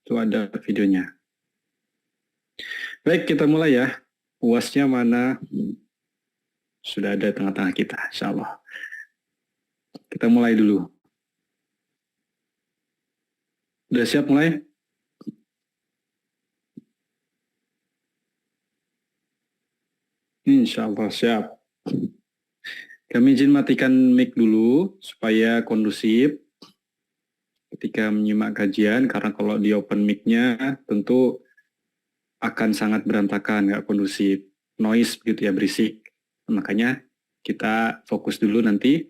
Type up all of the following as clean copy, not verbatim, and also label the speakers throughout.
Speaker 1: Itu ada videonya. Baik, kita mulai ya. UASnya mana? Sudah ada tengah-tengah kita, insya Allah. Kita mulai dulu. Sudah siap mulai? Insya Allah siap. Kami izin matikan mic dulu supaya kondusif ketika menyimak kajian, karena kalau di open mic-nya tentu akan sangat berantakan, nggak kondusif, noise begitu ya, berisik. Makanya kita fokus dulu nanti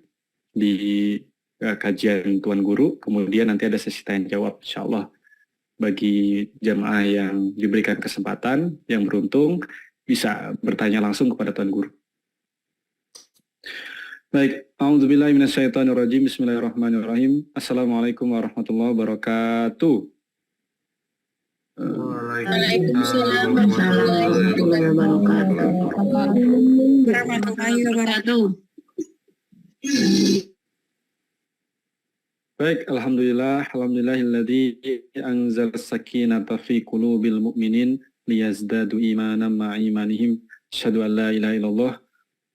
Speaker 1: di kajian Tuan Guru, kemudian nanti ada sesi tanya jawab, insya Allah. Bagi jamaah yang diberikan kesempatan, yang beruntung, bisa bertanya langsung kepada Tuan Guru. Baik, a'udzubillahi minasyaitonirrajim, bismillahirrahmanirrahim. Assalamualaikum warahmatullahi wabarakatuh.
Speaker 2: Waalaikumsalam warahmatullahi wabarakatuh.
Speaker 1: Baik, alhamdulillahilladzi anzal sakinata fi qulubil mu'minin liyazdadu imanan ma'a imanihim. Asyhadu an la ilaha illallah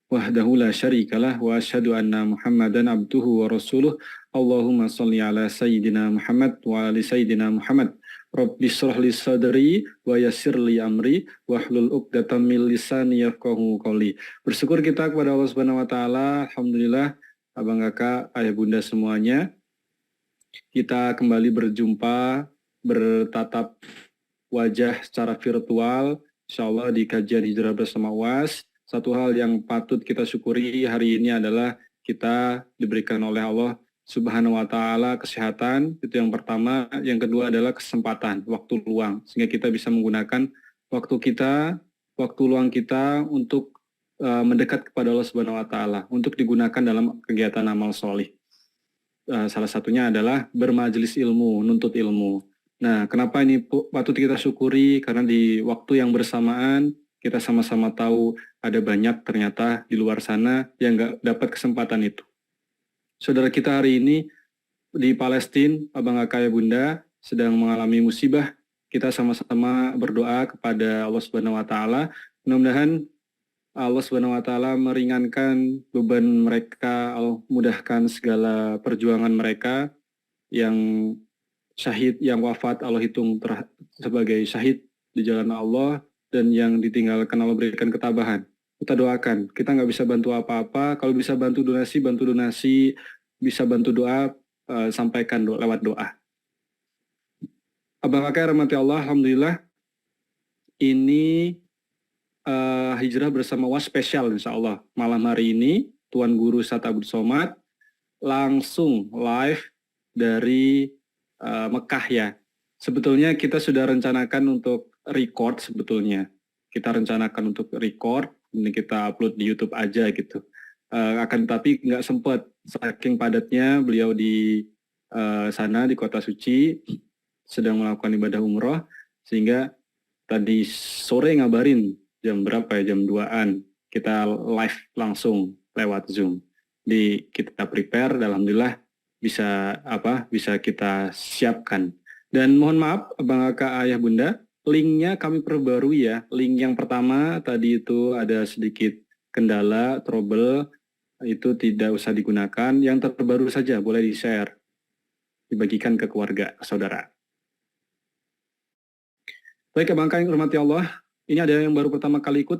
Speaker 1: wahdahu la syarikalah wa asyhadu anna Muhammadan abduhu wa rasuluh. Allahumma shalli ala sayyidina Muhammad wa ali sayyidina Muhammad. Rabbi shrah li sadri wa yassir li amri wahlul 'uqdatam min lisani yafqahu qawli. Bersyukur kita kepada Allah Subhanahu wa taala. Alhamdulillah, abang kakak, ayah bunda semuanya, kita kembali berjumpa, bertatap wajah secara virtual, insya Allah di kajian Hijrah Bersama UAS. Satu hal yang patut kita syukuri hari ini adalah kita diberikan oleh Allah Subhanahu wa Ta'ala kesehatan, itu yang pertama. Yang kedua adalah kesempatan, waktu luang, sehingga kita bisa menggunakan waktu luang kita untuk mendekat kepada Allah Subhanahu wa Ta'ala, untuk digunakan dalam kegiatan amal solih. Salah satunya adalah bermajelis ilmu, nuntut ilmu. Nah, kenapa ini patut kita syukuri? Karena di waktu yang bersamaan kita sama-sama tahu ada banyak ternyata di luar sana yang nggak dapat kesempatan itu. Saudara kita hari ini di Palestina, abang kakak ya bunda, sedang mengalami musibah. Kita sama-sama berdoa kepada Allah Subhanahu wa Ta'ala. Mudah-mudahan Allah Subhanahu wa Ta'ala meringankan beban mereka, Allah mudahkan segala perjuangan mereka. Yang syahid, yang wafat Allah hitung sebagai syahid di jalan Allah, dan yang ditinggalkan Allah berikan ketabahan. Kita doakan, kita nggak bisa bantu apa-apa, kalau bisa bantu donasi, bisa bantu doa, sampaikan lewat doa. Abang kakak rahmati Allah, alhamdulillah, ini Hijrah Bersama UAS spesial insya Allah. Malam hari ini Tuan Guru Ustadz Abdul Somad langsung live dari Mekah ya. Sebetulnya kita sudah rencanakan untuk record sebetulnya. Kita rencanakan untuk record, ini kita upload di YouTube aja gitu. Akan tetapi nggak sempat, saking padatnya beliau di sana di Kota Suci sedang melakukan ibadah umroh, sehingga tadi sore ngabarin jam berapa ya, jam 2-an kita live langsung lewat Zoom. Kita prepare, alhamdulillah bisa kita siapkan. Dan mohon maaf abang kakak ayah bunda, linknya kami perbarui ya. Link yang pertama tadi itu ada sedikit kendala, trouble, itu tidak usah digunakan. Yang terbaru saja boleh di-share, dibagikan ke keluarga, saudara. Baik, abang kakak yang hormati Allah, ini ada yang baru pertama kali ikut.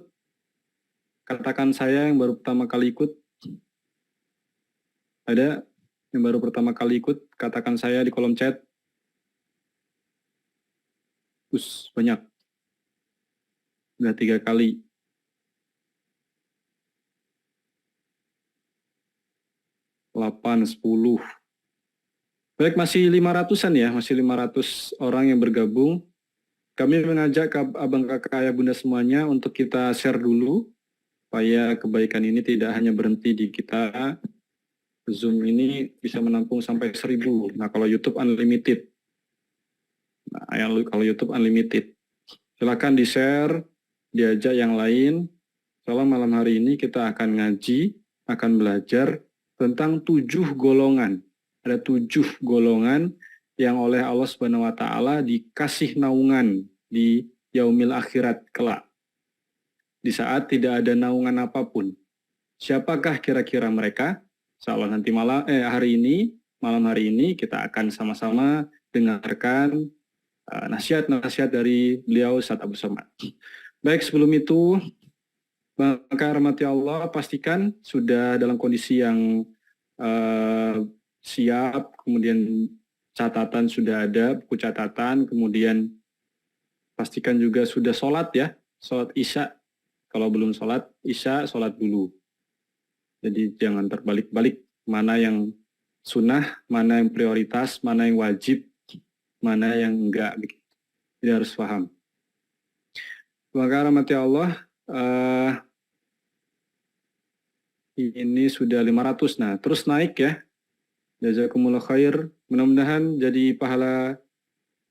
Speaker 1: Katakan saya yang baru pertama kali ikut. Ada yang baru pertama kali ikut, katakan saya di kolom chat. Banyak. Sudah 3 kali. Delapan, 10. Baik, masih 500-an ya, masih 500 orang yang bergabung. Kami mengajak abang kakak ayah bunda semuanya untuk kita share dulu, supaya kebaikan ini tidak hanya berhenti di kita. Zoom ini bisa menampung sampai 1000. Nah, kalau YouTube unlimited. Kalau YouTube unlimited. Silakan di-share, diajak yang lain. Soalnya malam hari ini kita akan ngaji, akan belajar tentang 7 golongan. Ada 7 golongan yang oleh Allah Subhanahu wa taala dikasih naungan di yaumil akhirat kelak. Di saat tidak ada naungan apapun. Siapakah kira-kira mereka? Insyaallah nanti malam hari ini kita akan sama-sama dengarkan nasihat-nasihat dari beliau Ustaz Abu Somad. Baik, sebelum itu maka rahmati Allah pastikan sudah dalam kondisi yang siap, kemudian catatan sudah ada, buku catatan, kemudian pastikan juga sudah sholat ya, sholat isya. Kalau belum sholat isya, sholat dulu. Jadi jangan terbalik-balik mana yang sunnah, mana yang prioritas, mana yang wajib, mana yang enggak. Jadi harus paham. Maka rahmati Allah, ini sudah 500. Nah, terus naik ya. Jazakumullah khair. Mudah-mudahan jadi pahala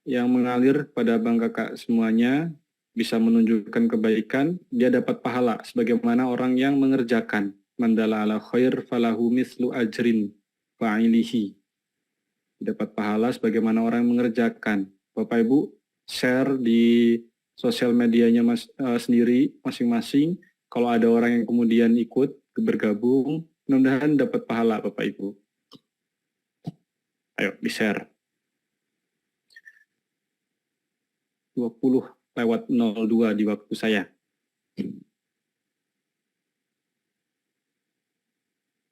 Speaker 1: yang mengalir pada abang kakak semuanya, bisa menunjukkan kebaikan, dia dapat pahala sebagaimana orang yang mengerjakan. Mandala ala khair falahu mislu ajrin fa'ilihi. Dapat pahala sebagaimana orang yang mengerjakan. Bapak Ibu, share di sosial medianya sendiri masing-masing. Kalau ada orang yang kemudian ikut bergabung, mudah-mudahan dapat pahala Bapak Ibu. Ayo di-share. 20:02 di waktu saya.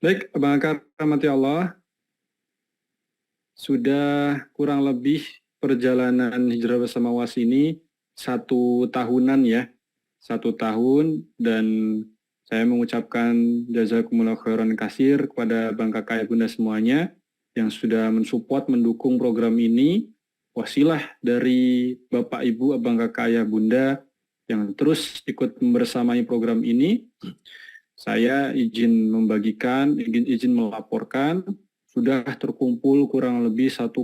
Speaker 1: Baik, Abang Akar rahmati Allah, sudah kurang lebih perjalanan hijrah bersama Was ini 1 tahunan ya, 1 tahun, dan saya mengucapkan jazakumullah khairan katsir kepada Bang Kakak Bunda semuanya yang sudah mensupport, mendukung program ini. Wasilah dari Bapak Ibu, Abang Kakak Ayah Bunda yang terus ikut membersamai program ini. Saya izin membagikan, izin melaporkan, sudah terkumpul kurang lebih 1,8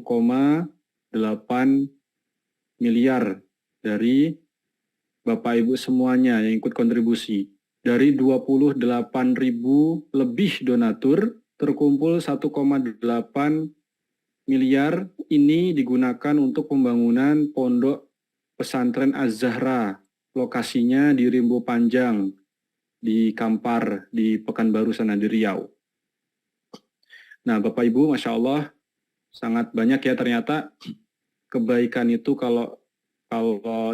Speaker 1: miliar dari Bapak Ibu semuanya yang ikut kontribusi. Dari 28.000 lebih donatur, terkumpul 1,8 miliar ini digunakan untuk pembangunan pondok pesantren Az-Zahra. Lokasinya di Rimbo Panjang, di Kampar, di Pekanbaru sana, di Riau. Nah, Bapak Ibu, Masya Allah, sangat banyak ya ternyata kebaikan itu kalau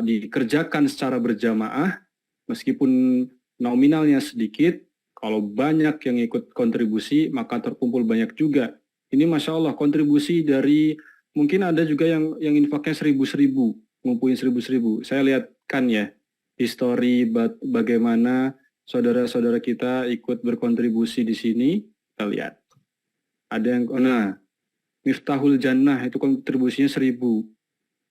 Speaker 1: dikerjakan secara berjamaah, meskipun nominalnya sedikit, kalau banyak yang ikut kontribusi, maka terkumpul banyak juga. Ini Masya Allah, kontribusi dari, mungkin ada juga yang infaknya 1.000, ngumpulin 1.000. Saya lihat kan ya, histori bagaimana saudara-saudara kita ikut berkontribusi di sini, kita lihat. Ada yang, Miftahul Jannah itu kontribusinya 1.000.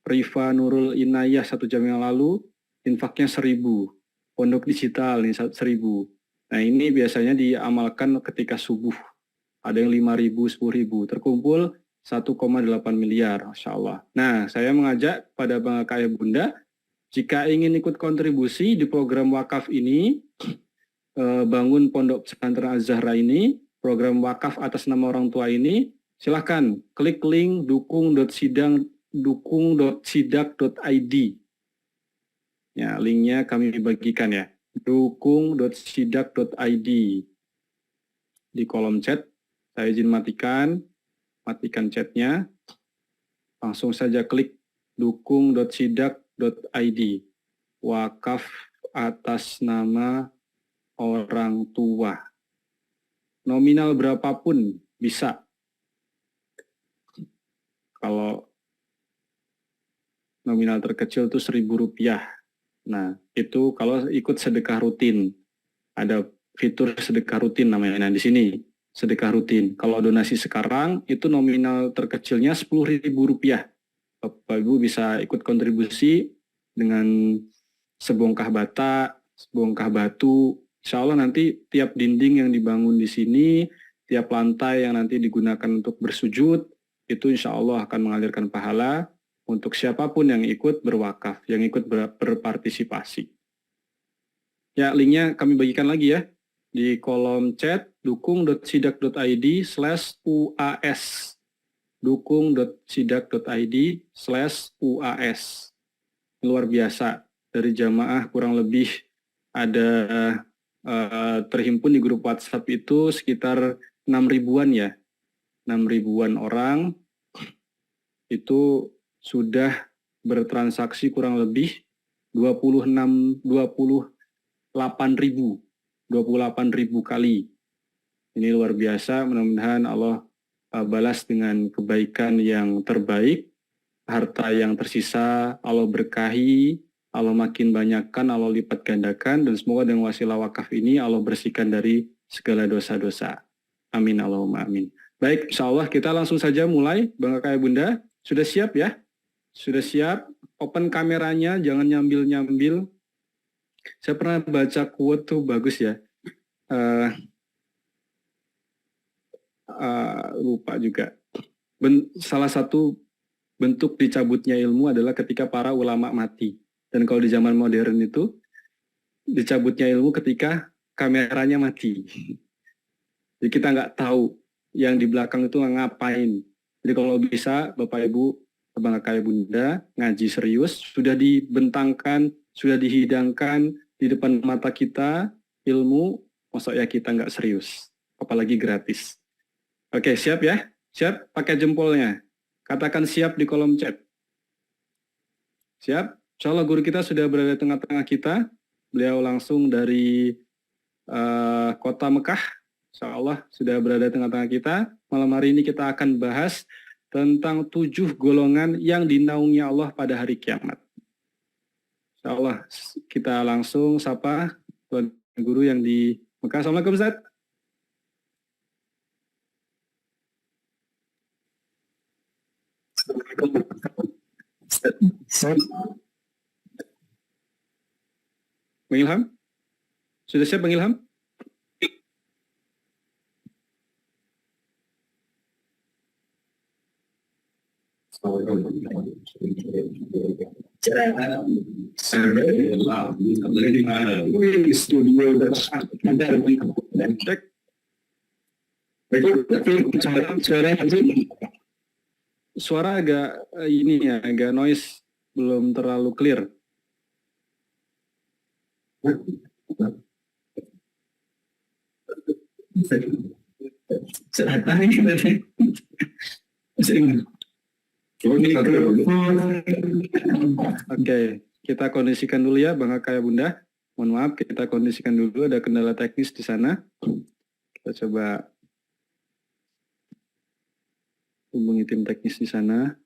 Speaker 1: Rifa Nurul Inayah 1 jam yang lalu, infaknya 1.000. Pondok Digital ini 1.000. Nah ini biasanya diamalkan ketika subuh. Ada yang 5.000, 10.000. Terkumpul 1,8 miliar, Masya Allah. Nah saya mengajak pada Bang Kakak Bunda, jika ingin ikut kontribusi di program wakaf ini, bangun pondok pesantren Az-Zahra ini, program wakaf atas nama orang tua ini, silahkan klik link dukung.sidak.id. Ya, linknya kami bagikan ya, dukung.sidak.id. Di kolom chat, saya izin matikan chatnya, langsung saja klik dukung.sidak.id, wakaf atas nama orang tua. Nominal berapapun bisa. Kalau nominal terkecil itu Rp1.000. Nah, itu kalau ikut sedekah rutin. Ada fitur sedekah rutin namanya. Nah, di sini sedekah rutin. Kalau donasi sekarang itu nominal terkecilnya Rp10.000. Bapak Ibu bisa ikut kontribusi dengan sebongkah bata, sebongkah batu. Insya Allah nanti tiap dinding yang dibangun di sini, tiap lantai yang nanti digunakan untuk bersujud, itu insya Allah akan mengalirkan pahala untuk siapapun yang ikut berwakaf, yang ikut berpartisipasi. Ya, linknya kami bagikan lagi ya, di kolom chat dukung.sidak.id/UAS. dukung.sidak.id/UAS. Luar biasa, dari jamaah kurang lebih ada terhimpun di grup WhatsApp itu sekitar 6.000-an ya. 6.000-an orang itu sudah bertransaksi kurang lebih 28.000 kali. Ini luar biasa, mudah-mudahan Allah balas dengan kebaikan yang terbaik, harta yang tersisa Allah berkahi, Allah makin banyakkan, Allah lipat gandakan, dan semoga dengan wasilah wakaf ini Allah bersihkan dari segala dosa-dosa. Amin Allahumma amin. Baik, insya Allah kita langsung saja mulai. Bang Kakak Bunda, sudah siap ya? Sudah siap? Open kameranya, jangan nyambil-nyambil. Saya pernah baca quote tuh bagus ya. Lupa juga. Salah satu bentuk dicabutnya ilmu adalah ketika para ulama mati. Dan kalau di zaman modern itu, dicabutnya ilmu ketika kameranya mati. Jadi kita nggak tahu yang di belakang itu ngapain. Jadi kalau bisa, Bapak Ibu, Abang Kakak Bunda, ngaji serius, sudah dibentangkan, sudah dihidangkan di depan mata kita, ilmu, masa ya kita nggak serius. Apalagi gratis. Oke, siap ya? Siap? Pakai jempolnya. Katakan siap di kolom chat. Siap? Insya Allah guru kita sudah berada di tengah-tengah kita. Beliau langsung dari kota Mekah. Insya Allah sudah berada di tengah-tengah kita. Malam hari ini kita akan bahas tentang 7 golongan yang dinaungi Allah pada hari kiamat. Insya Allah kita langsung sapa Tuan Guru yang di Mekah. Assalamualaikum Ustaz. Bang Ilham? Sudah siap Bang Ilham? Suara agak ini ya, agak noise, belum terlalu clear. Oke, kita kondisikan dulu ya Bang Kakak Bunda. Mohon maaf, kita kondisikan dulu, ada kendala teknis di sana. Kita coba hubungi tim teknis di sana.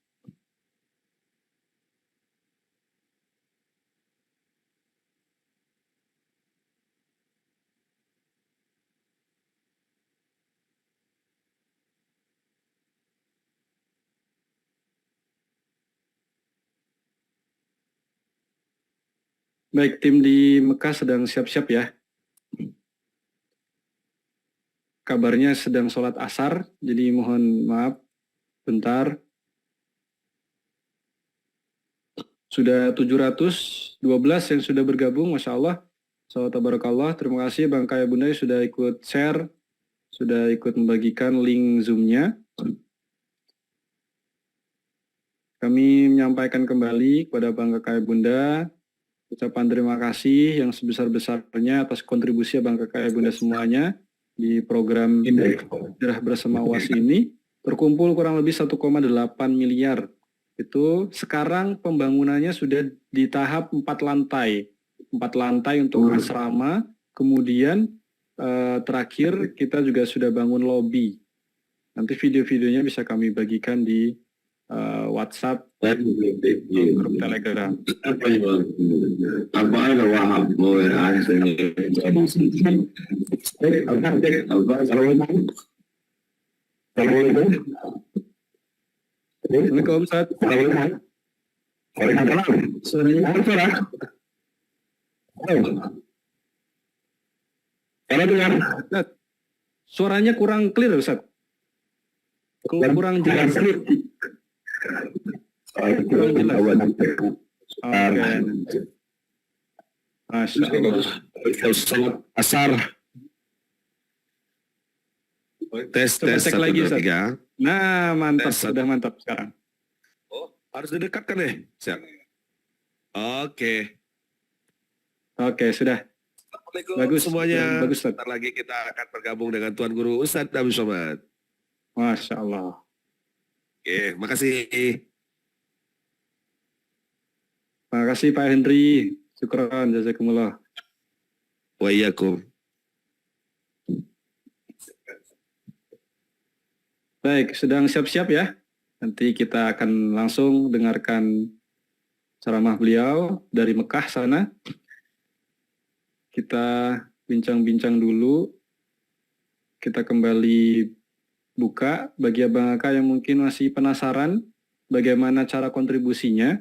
Speaker 1: Baik, tim di Mekah sedang siap-siap ya. Kabarnya sedang sholat asar, jadi mohon maaf, bentar. Sudah 712 yang sudah bergabung, Masya Allah. Salam tabarakallah, terima kasih Bang Kaya Bunda sudah ikut share, sudah ikut membagikan link Zoom-nya. Kami menyampaikan kembali kepada Bang Kaya Bunda, ucapan terima kasih yang sebesar-besarnya atas kontribusi Bang Kakak Bunda semuanya di program Hijrah Bersama UAS ini. Terkumpul kurang lebih 1,8 miliar. Itu sekarang pembangunannya sudah di tahap 4 lantai. 4 lantai untuk asrama, kemudian terakhir kita juga sudah bangun lobby. Nanti video-videonya bisa kami bagikan di WhatsApp, grup Telegram. Assalamualaikum Ustaz. Suaranya kurang clear Ustaz. Kurang jelas. Kurang jelas. Masya Allah.
Speaker 3: Asar. Tes
Speaker 1: Coba cek
Speaker 3: 1,
Speaker 1: lagi,
Speaker 3: 2,
Speaker 1: Ustaz.
Speaker 3: 3.
Speaker 1: Nah, mantap.
Speaker 3: Tes,
Speaker 1: Sudah mantap sekarang.
Speaker 3: Oh, harus didekatkan deh. Siap. Oke.
Speaker 1: Oke, sudah.
Speaker 3: Assalamualaikum
Speaker 1: Bagus.
Speaker 3: semuanya.
Speaker 1: Bagus, Ustaz.
Speaker 3: Sebentar lagi kita akan bergabung dengan Tuan Guru Ustadz Abdul Somad.
Speaker 1: Masya Allah.
Speaker 3: Oke, makasih.
Speaker 1: Terima kasih Pak Henry. Syukran, jazakumullah.
Speaker 3: Wa iyyakum.
Speaker 1: Baik, sedang siap-siap ya. Nanti kita akan langsung dengarkan ceramah beliau dari Mekah sana. Kita bincang-bincang dulu. Kita kembali buka bagi Abang Aka yang mungkin masih penasaran bagaimana cara kontribusinya.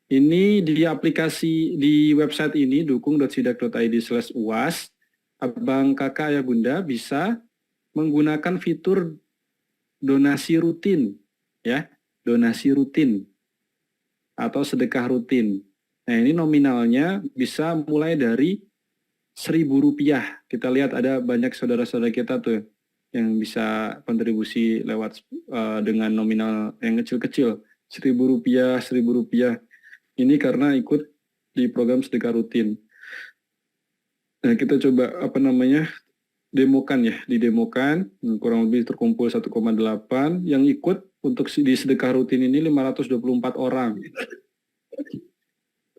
Speaker 1: Ini di aplikasi di website ini dukung.sidak.id/uas. Abang Kakak Ayah Bunda bisa menggunakan fitur donasi rutin, ya, donasi rutin atau sedekah rutin. Nah, ini nominalnya bisa mulai dari Rp1.000. Kita lihat ada banyak saudara-saudara kita tuh yang bisa kontribusi lewat dengan nominal yang kecil-kecil, Rp1.000, Rp1.000. Ini karena ikut di program sedekah rutin. Nah, kita coba demokan ya, didemokan, kurang lebih terkumpul 1,8, yang ikut untuk di sedekah rutin ini 524 orang.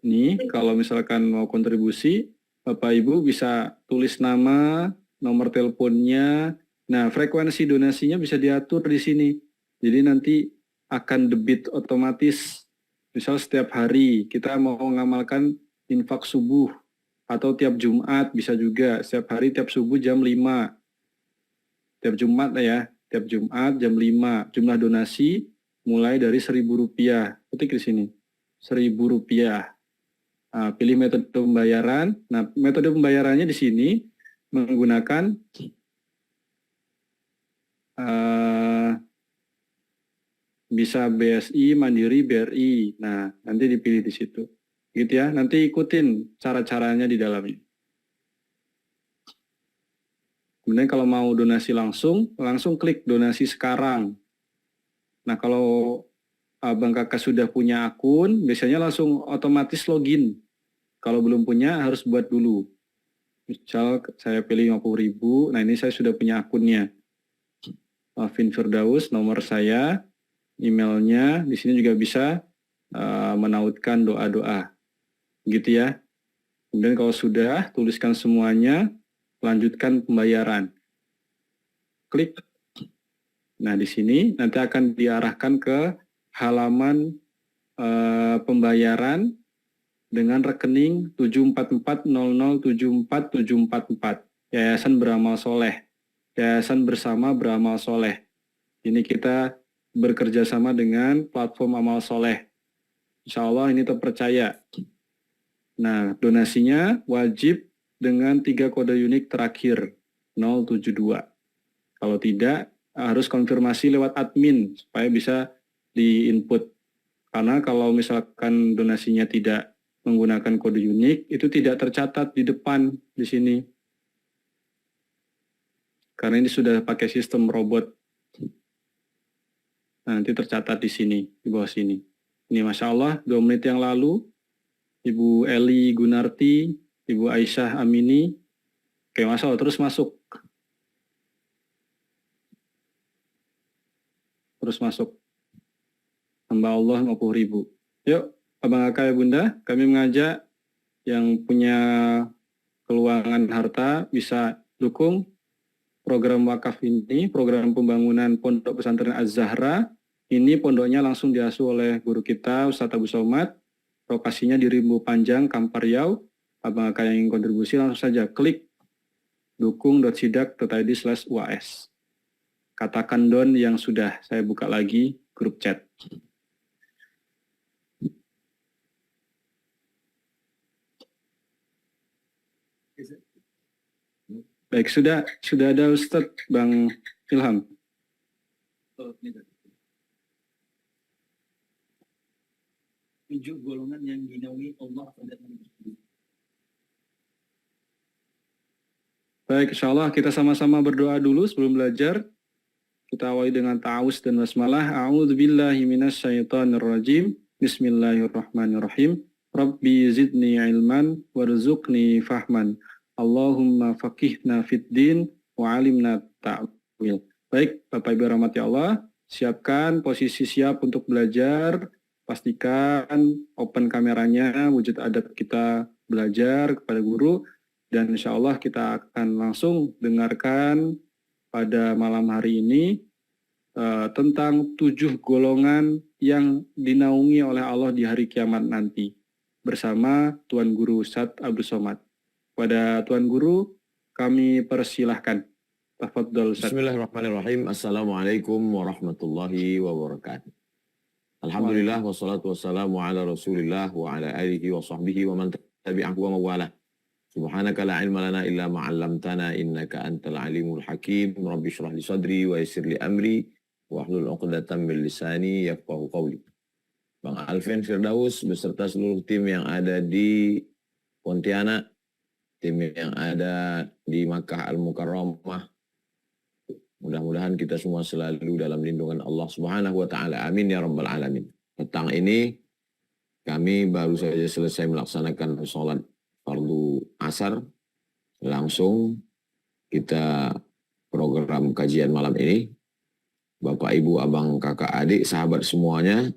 Speaker 1: Nih, kalau misalkan mau kontribusi, Bapak Ibu bisa tulis nama, nomor teleponnya, nah frekuensi donasinya bisa diatur di sini. Jadi nanti akan debit otomatis, misal setiap hari kita mau mengamalkan infak subuh, atau tiap Jumat bisa juga, setiap hari tiap subuh jam 5. Tiap Jumat ya, tiap Jumat jam 5. Jumlah donasi mulai dari Rp1.000. Ketik di sini, Rp1.000. Nah, pilih metode pembayaran. Nah, metode pembayarannya di sini menggunakan bisa BSI, Mandiri, BRI. Nah, nanti dipilih di situ. Gitu ya, nanti ikutin cara-caranya di dalamnya. Kemudian kalau mau donasi langsung klik donasi sekarang. Nah, kalau Abang Kakak sudah punya akun, biasanya langsung otomatis login. Kalau belum punya, harus buat dulu. Misal saya pilih 50.000, nah ini saya sudah punya akunnya. Alvin Firdaus, nomor saya, emailnya, di sini juga bisa menautkan doa-doa. Gitu ya. Kemudian kalau sudah, tuliskan semuanya, lanjutkan pembayaran. Klik. Nah, di sini nanti akan diarahkan ke halaman pembayaran dengan rekening 744007474. Yayasan Beramal Soleh. Yayasan Bersama Beramal Soleh. Ini kita bekerja sama dengan platform Amal Soleh. Insya Allah ini terpercaya. Nah, donasinya wajib dengan 3 kode unik terakhir, 072. Kalau tidak, harus konfirmasi lewat admin supaya bisa di-input. Karena kalau misalkan donasinya tidak menggunakan kode unik, itu tidak tercatat di depan di sini. Karena ini sudah pakai sistem robot. Nah, nanti tercatat di sini, di bawah sini. Ini Masya Allah, 2 menit yang lalu, Ibu Eli Gunarti, Ibu Aisyah Amini. Oke, Masya Allah, terus masuk. Terus masuk. Hamba Allah 50.000. Yuk, Abang Kakak ya Bunda, kami mengajak yang punya keluangan harta bisa dukung program wakaf ini, program pembangunan Pondok Pesantren Az-Zahra. Ini pondoknya langsung diasuh oleh guru kita, Ustadz Abu Somad. Lokasinya di Rimbu Panjang, Kampar Riau. Abang Kakak yang ingin kontribusi langsung saja klik dukung.sidak.id/uas. Katakan don yang sudah saya buka lagi grup chat. Baik, sudah ada Ustadz Bang Ilham.
Speaker 4: 7 golongan yang dinaungi Allah pada hari itu.
Speaker 1: Baik, insya Allah kita sama-sama berdoa dulu sebelum belajar. Kita awali dengan ta'awuz dan basmalah. A'udzubillahi minasyaitonirrajim. Bismillahirrahmanirrahim. Rabbi zidni ilman warzuqni fahman. Allahumma faqihna fid din wa alimna ta'wil. Baik, Bapak Ibu rahmati Allah, siapkan posisi siap untuk belajar. Pastikan open kameranya, wujud adab kita belajar kepada guru. Dan insya Allah kita akan langsung dengarkan pada malam hari ini tentang 7 golongan yang dinaungi oleh Allah di hari kiamat nanti bersama Tuan Guru Ustadz Abdul Somad. Pada Tuan Guru kami persilahkan. Tafadhol Ustadz.
Speaker 5: Bismillahirrahmanirrahim. Assalamualaikum warahmatullahi wabarakatuh. Alhamdulillah wassalatu wassalamu ala Rasulillah wa ala alihi wa sahbihi wa man tabi'ahu wa mawalah. Subhanaka la ilma lana illa ma 'allamtana innaka antal alimul hakim. Rabbi shrah li sadri wa yassir li amri wahlul 'uqdatam min lisani yafqahu qawli. Bang Alvin Firdaus beserta seluruh tim yang ada di Pontianak, tim yang ada di Makkah Al-Mukarramah. Mudah-mudahan kita semua selalu dalam lindungan Allah Subhanahu wa taala. Amin ya rabbal alamin. Petang ini kami baru saja selesai melaksanakan sholat fardu asar, langsung kita program kajian malam ini. Bapak, Ibu, Abang, Kakak, Adik, sahabat semuanya,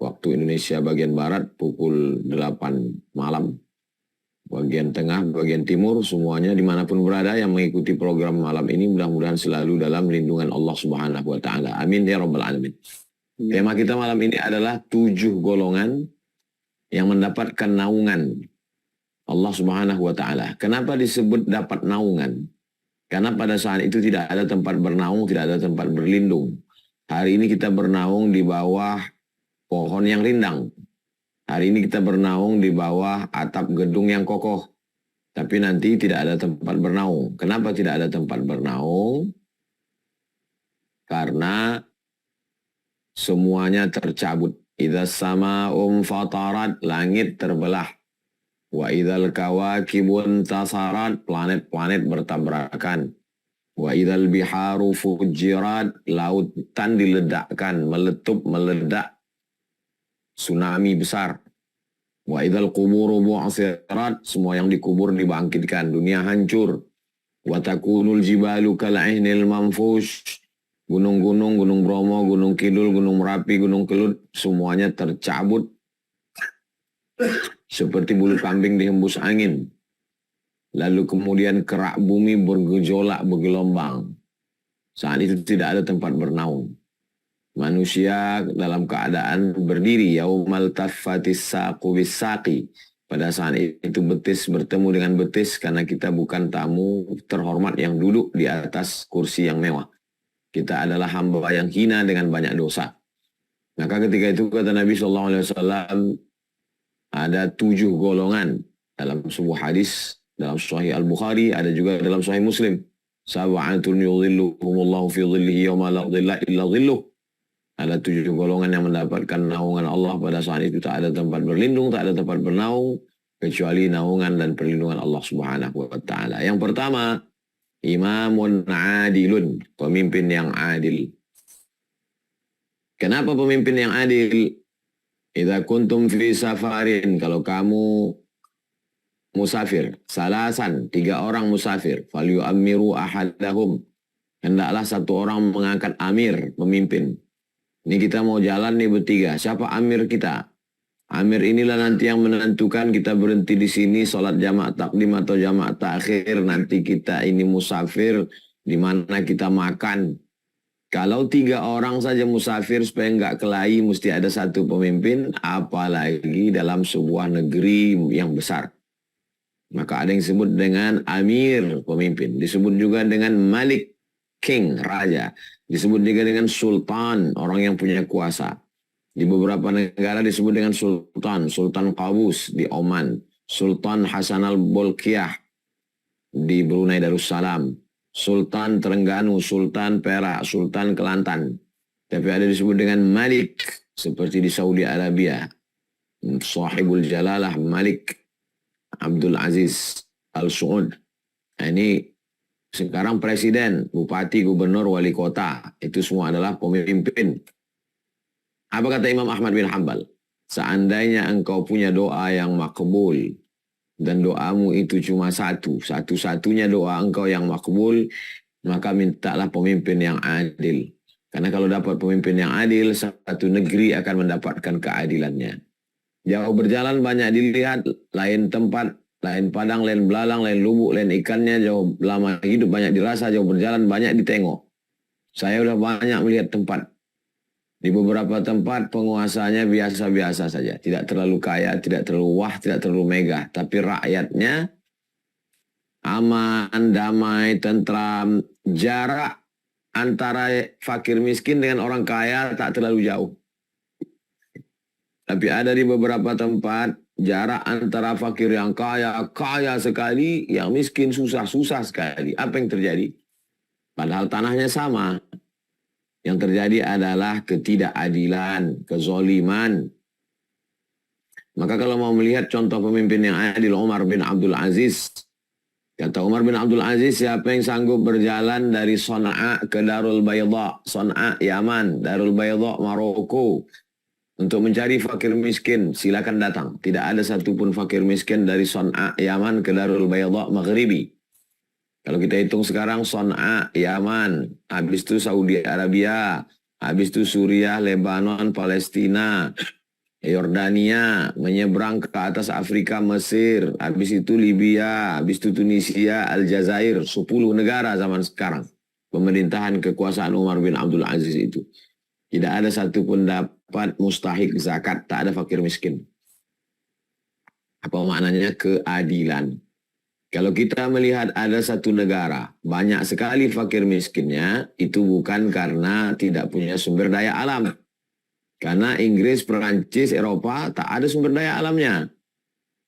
Speaker 5: waktu Indonesia bagian Barat pukul 8 malam, bagian tengah, bagian timur, semuanya dimanapun berada yang mengikuti program malam ini, mudah-mudahan selalu dalam lindungan Allah Subhanahu wa taala. Amin ya rabbal alamin. Tema kita malam ini adalah 7 golongan yang mendapatkan naungan Allah Subhanahu wa taala. Kenapa disebut dapat naungan? Karena pada saat itu tidak ada tempat bernaung, tidak ada tempat berlindung. Hari ini kita bernaung di bawah pohon yang rindang. Hari ini kita bernaung di bawah atap gedung yang kokoh. Tapi nanti tidak ada tempat bernaung. Kenapa tidak ada tempat bernaung? Karena semuanya tercabut. Idza sama'um fatarat, langit terbelah. Wa idzal kawakibun tasarat, planet-planet bertabrakan. Wa idzal biharu fujirat, lautan diledakkan, meletup, meledak. Tsunami besar. Wa idzal quburu bu'sirat, semua yang dikubur dibangkitkan, dunia hancur. Wa takunul jibalu kal'ainil manfush, gunung-gunung, Gunung Bromo, Gunung Kidul, Gunung Merapi, Gunung Kelut, semuanya tercabut seperti bulu kambing dihembus angin. Lalu kemudian kerak bumi bergejolak, bergelombang. Saat itu tidak ada tempat bernaung. Manusia dalam keadaan berdiri. Yaumal taffatis saqu bis-saqi. Pada saat itu betis bertemu dengan betis, karena kita bukan tamu terhormat yang duduk di atas kursi yang mewah. Kita adalah hamba yang hina dengan banyak dosa. Maka ketika itu kata Nabi SAW, ada 7 golongan dalam sebuah hadis, dalam Sahih Al-Bukhari, ada juga dalam Sahih Muslim. Sab'atun yudhilluhumullahu fi dhillihi yawma la dhilla illa dhilluh. Ada 7 golongan yang mendapatkan naungan Allah pada saat itu. Tak ada tempat berlindung, tak ada tempat bernaung, kecuali naungan dan perlindungan Allah Subhanahu wa ta'ala. Yang pertama, imamun adilun, pemimpin yang adil. Kenapa pemimpin yang adil? Idza kuntum fi safarin, kalau kamu musafir, salasan, 3 orang musafir, falyu'ammiru ahadahum, hendaklah 1 orang mengangkat amir, pemimpin. Ini kita mau jalan nih bertiga, siapa amir kita? Amir inilah nanti yang menentukan kita berhenti di sini, sholat jamaah takdim atau jamaah takhir, nanti kita ini musafir, di mana kita makan. Kalau 3 orang saja musafir supaya nggak kelahi mesti ada 1 pemimpin, apalagi dalam sebuah negeri yang besar. Maka ada yang disebut dengan amir, pemimpin. Disebut juga dengan malik, king, raja. Disebut juga dengan sultan, orang yang punya kuasa. Di beberapa negara disebut dengan sultan, Sultan Qabus di Oman, Sultan Hasan al-Bolkiah di Brunei Darussalam, Sultan Terengganu, Sultan Perak, Sultan Kelantan. Tapi ada disebut dengan Malik, seperti di Saudi Arabia. Sahibul Jalalah Malik Abdul Aziz Al-Su'ud. Ini sekarang presiden, bupati, gubernur, wali kota, itu semua adalah pemimpin. Apa kata Imam Ahmad bin Hanbal? Seandainya engkau punya doa yang makbul, dan doamu itu cuma satu-satunya doa engkau yang makbul, maka mintalah pemimpin yang adil. Karena kalau dapat pemimpin yang adil, satu negeri akan mendapatkan keadilannya. Jauh berjalan banyak dilihat, lain tempat, lain padang, lain belalang, lain lubuk, lain ikannya, jauh lama hidup banyak dirasa, jauh berjalan banyak ditengok. Saya udah banyak melihat tempat. Di beberapa tempat penguasanya biasa-biasa saja. Tidak terlalu kaya, tidak terlalu wah, tidak terlalu megah. Tapi rakyatnya aman, damai, tentram, jarak antara fakir miskin dengan orang kaya tak terlalu jauh. Tapi ada di beberapa tempat jarak antara fakir yang kaya, kaya sekali, yang miskin susah sekali. Apa yang terjadi? Padahal tanahnya sama. Yang terjadi adalah ketidakadilan, kezoliman. Maka kalau mau melihat contoh pemimpin yang adil, Umar bin Abdul Aziz. Kata Umar bin Abdul Aziz, siapa yang sanggup berjalan dari Son'a ke Darul Bayda, Son'a Yaman, Darul Bayda Maroko, untuk mencari fakir miskin, silakan datang. Tidak ada satupun fakir miskin dari Son'a Yaman ke Darul Bayda Maghribi. Kalau kita hitung sekarang Son'a Yaman, habis itu Saudi Arabia, habis itu Suriah, Lebanon, Palestina, Yordania, menyeberang ke atas Afrika, Mesir, habis itu Libya, habis itu Tunisia, Aljazair, 10 negara zaman sekarang. Pemerintahan kekuasaan Umar bin Abdul Aziz itu. Tidak ada satupun dapat mustahik zakat, tak ada fakir miskin. Apa maknanya? Keadilan. Kalau kita melihat ada satu negara, banyak sekali fakir miskinnya, itu bukan karena tidak punya sumber daya alam. Karena Inggris, Perancis, Eropa tak ada sumber daya alamnya.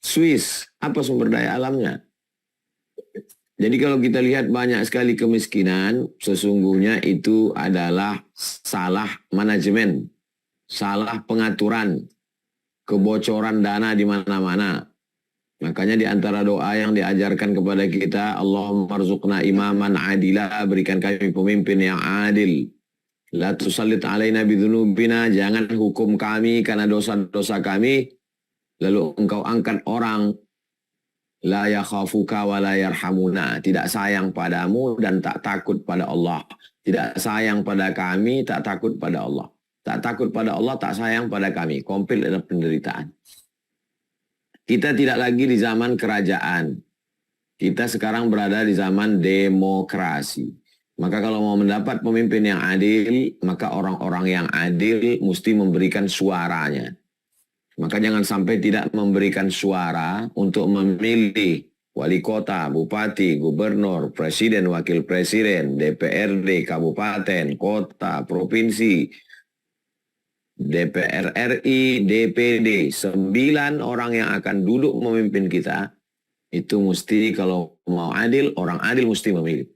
Speaker 5: Swiss, apa sumber daya alamnya? Jadi kalau kita lihat banyak sekali kemiskinan, sesungguhnya itu adalah salah manajemen, salah pengaturan, kebocoran dana di mana-mana. Makanya di antara doa yang diajarkan kepada kita, Allahumma rzuqna imaman adila, berikan kami pemimpin yang adil. La tusallit alaina bidzunubina, jangan hukum kami karena dosa-dosa kami, lalu engkau angkat orang la yakhafuka wa la yarhamuna, tidak sayang padamu dan tak takut pada Allah. Tidak sayang pada kami, tak takut pada Allah. Tak takut pada Allah, tak sayang pada kami. Komplit dalam penderitaan. Kita tidak lagi di zaman kerajaan. Kita sekarang berada di zaman demokrasi. Maka kalau mau mendapat pemimpin yang adil, maka orang-orang yang adil mesti memberikan suaranya. Maka jangan sampai tidak memberikan suara untuk memilih wali kota, bupati, gubernur, presiden, wakil presiden, DPRD, kabupaten, kota, provinsi, DPR RI, DPD, 9 orang yang akan duduk memimpin kita, itu mesti kalau mau adil, orang adil mesti memilih.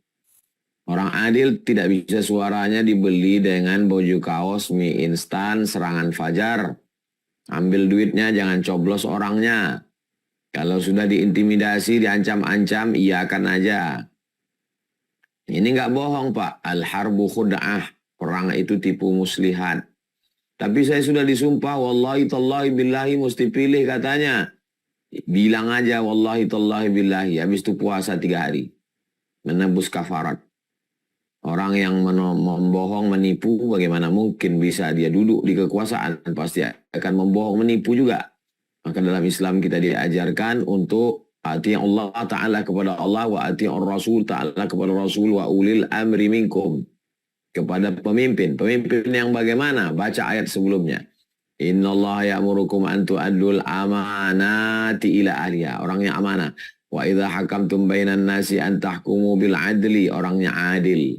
Speaker 5: Orang adil tidak bisa suaranya dibeli dengan baju kaos, mie instan, serangan fajar. Ambil duitnya, jangan coblos orangnya. Kalau sudah diintimidasi, diancam-ancam, iyakan aja. Ini nggak bohong, Pak. Al-harbu khud'ah. Perang itu tipu muslihat. Tapi saya sudah disumpah, wallahi tallahi billahi, mesti pilih katanya. Bilang aja, wallahi tallahi billahi. Habis itu puasa 3 hari. Menebus kafarat. Orang yang membohong, menipu, bagaimana mungkin bisa dia duduk di kekuasaan? Pasti akan membohong, menipu juga. Maka dalam Islam kita diajarkan untuk ati Allah Ta'ala kepada Allah, wa ati Rasul Ta'ala kepada Rasul, wa ulil amri minkum. Kepada pemimpin. Pemimpin yang bagaimana? Baca ayat sebelumnya. Innallaha ya'murukum an tu'addul amanati ila ahliha. Orangnya amanah. Wa idza hakamtum bainan nasi an tahkumu bil adli. Orangnya adil.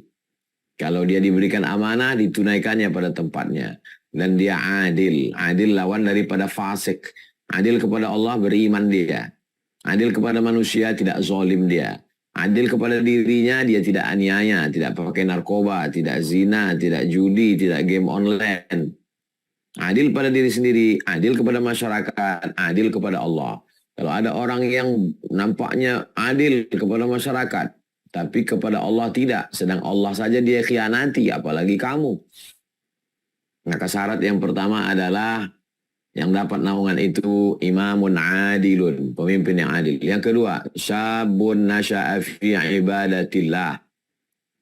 Speaker 5: Kalau dia diberikan amanah, ditunaikannya pada tempatnya. Dan dia adil. Adil lawan daripada fasik. Adil kepada Allah, beriman dia. Adil kepada manusia, tidak zalim dia. Adil kepada dirinya, dia tidak aniaya, tidak pakai narkoba, tidak zina, tidak judi, tidak game online. Adil pada diri sendiri, adil kepada masyarakat, adil kepada Allah. Kalau ada orang yang nampaknya adil kepada masyarakat, Tapi kepada Allah tidak. Sedang Allah saja dia khianati, apalagi kamu. Maka syarat yang pertama adalah yang dapat naungan itu imamun adilun, pemimpin yang adil. Yang kedua, syabun nasya'a fi ibadatillah.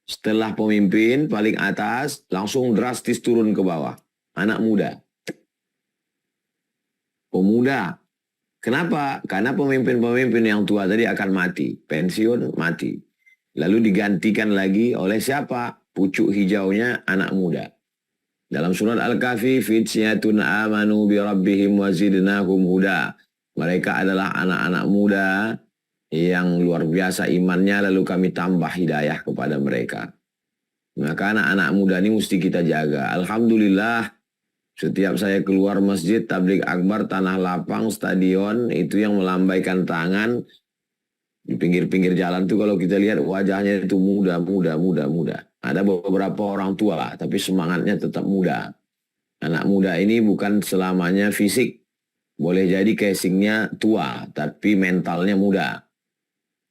Speaker 5: Setelah pemimpin paling atas, langsung drastis turun ke bawah. Anak muda. Pemuda. Kenapa? Karena pemimpin-pemimpin yang tua tadi akan mati. Pensiun, mati. Lalu digantikan lagi oleh siapa? Pucuk hijaunya anak muda. Dalam surat Al-Kahfi, fityatun amanu bi rabbihim wa zidnahum huda. Mereka adalah anak-anak muda yang luar biasa imannya, lalu kami tambah hidayah kepada mereka. Maka anak-anak muda ini mesti kita jaga. Alhamdulillah, setiap saya keluar masjid, tabligh akbar, tanah lapang, stadion, itu yang melambaikan tangan. Di pinggir-pinggir jalan tuh kalau kita lihat wajahnya itu muda. Ada beberapa orang tua, tapi semangatnya tetap muda. Anak muda ini bukan selamanya fisik. Boleh jadi casingnya tua, tapi mentalnya muda.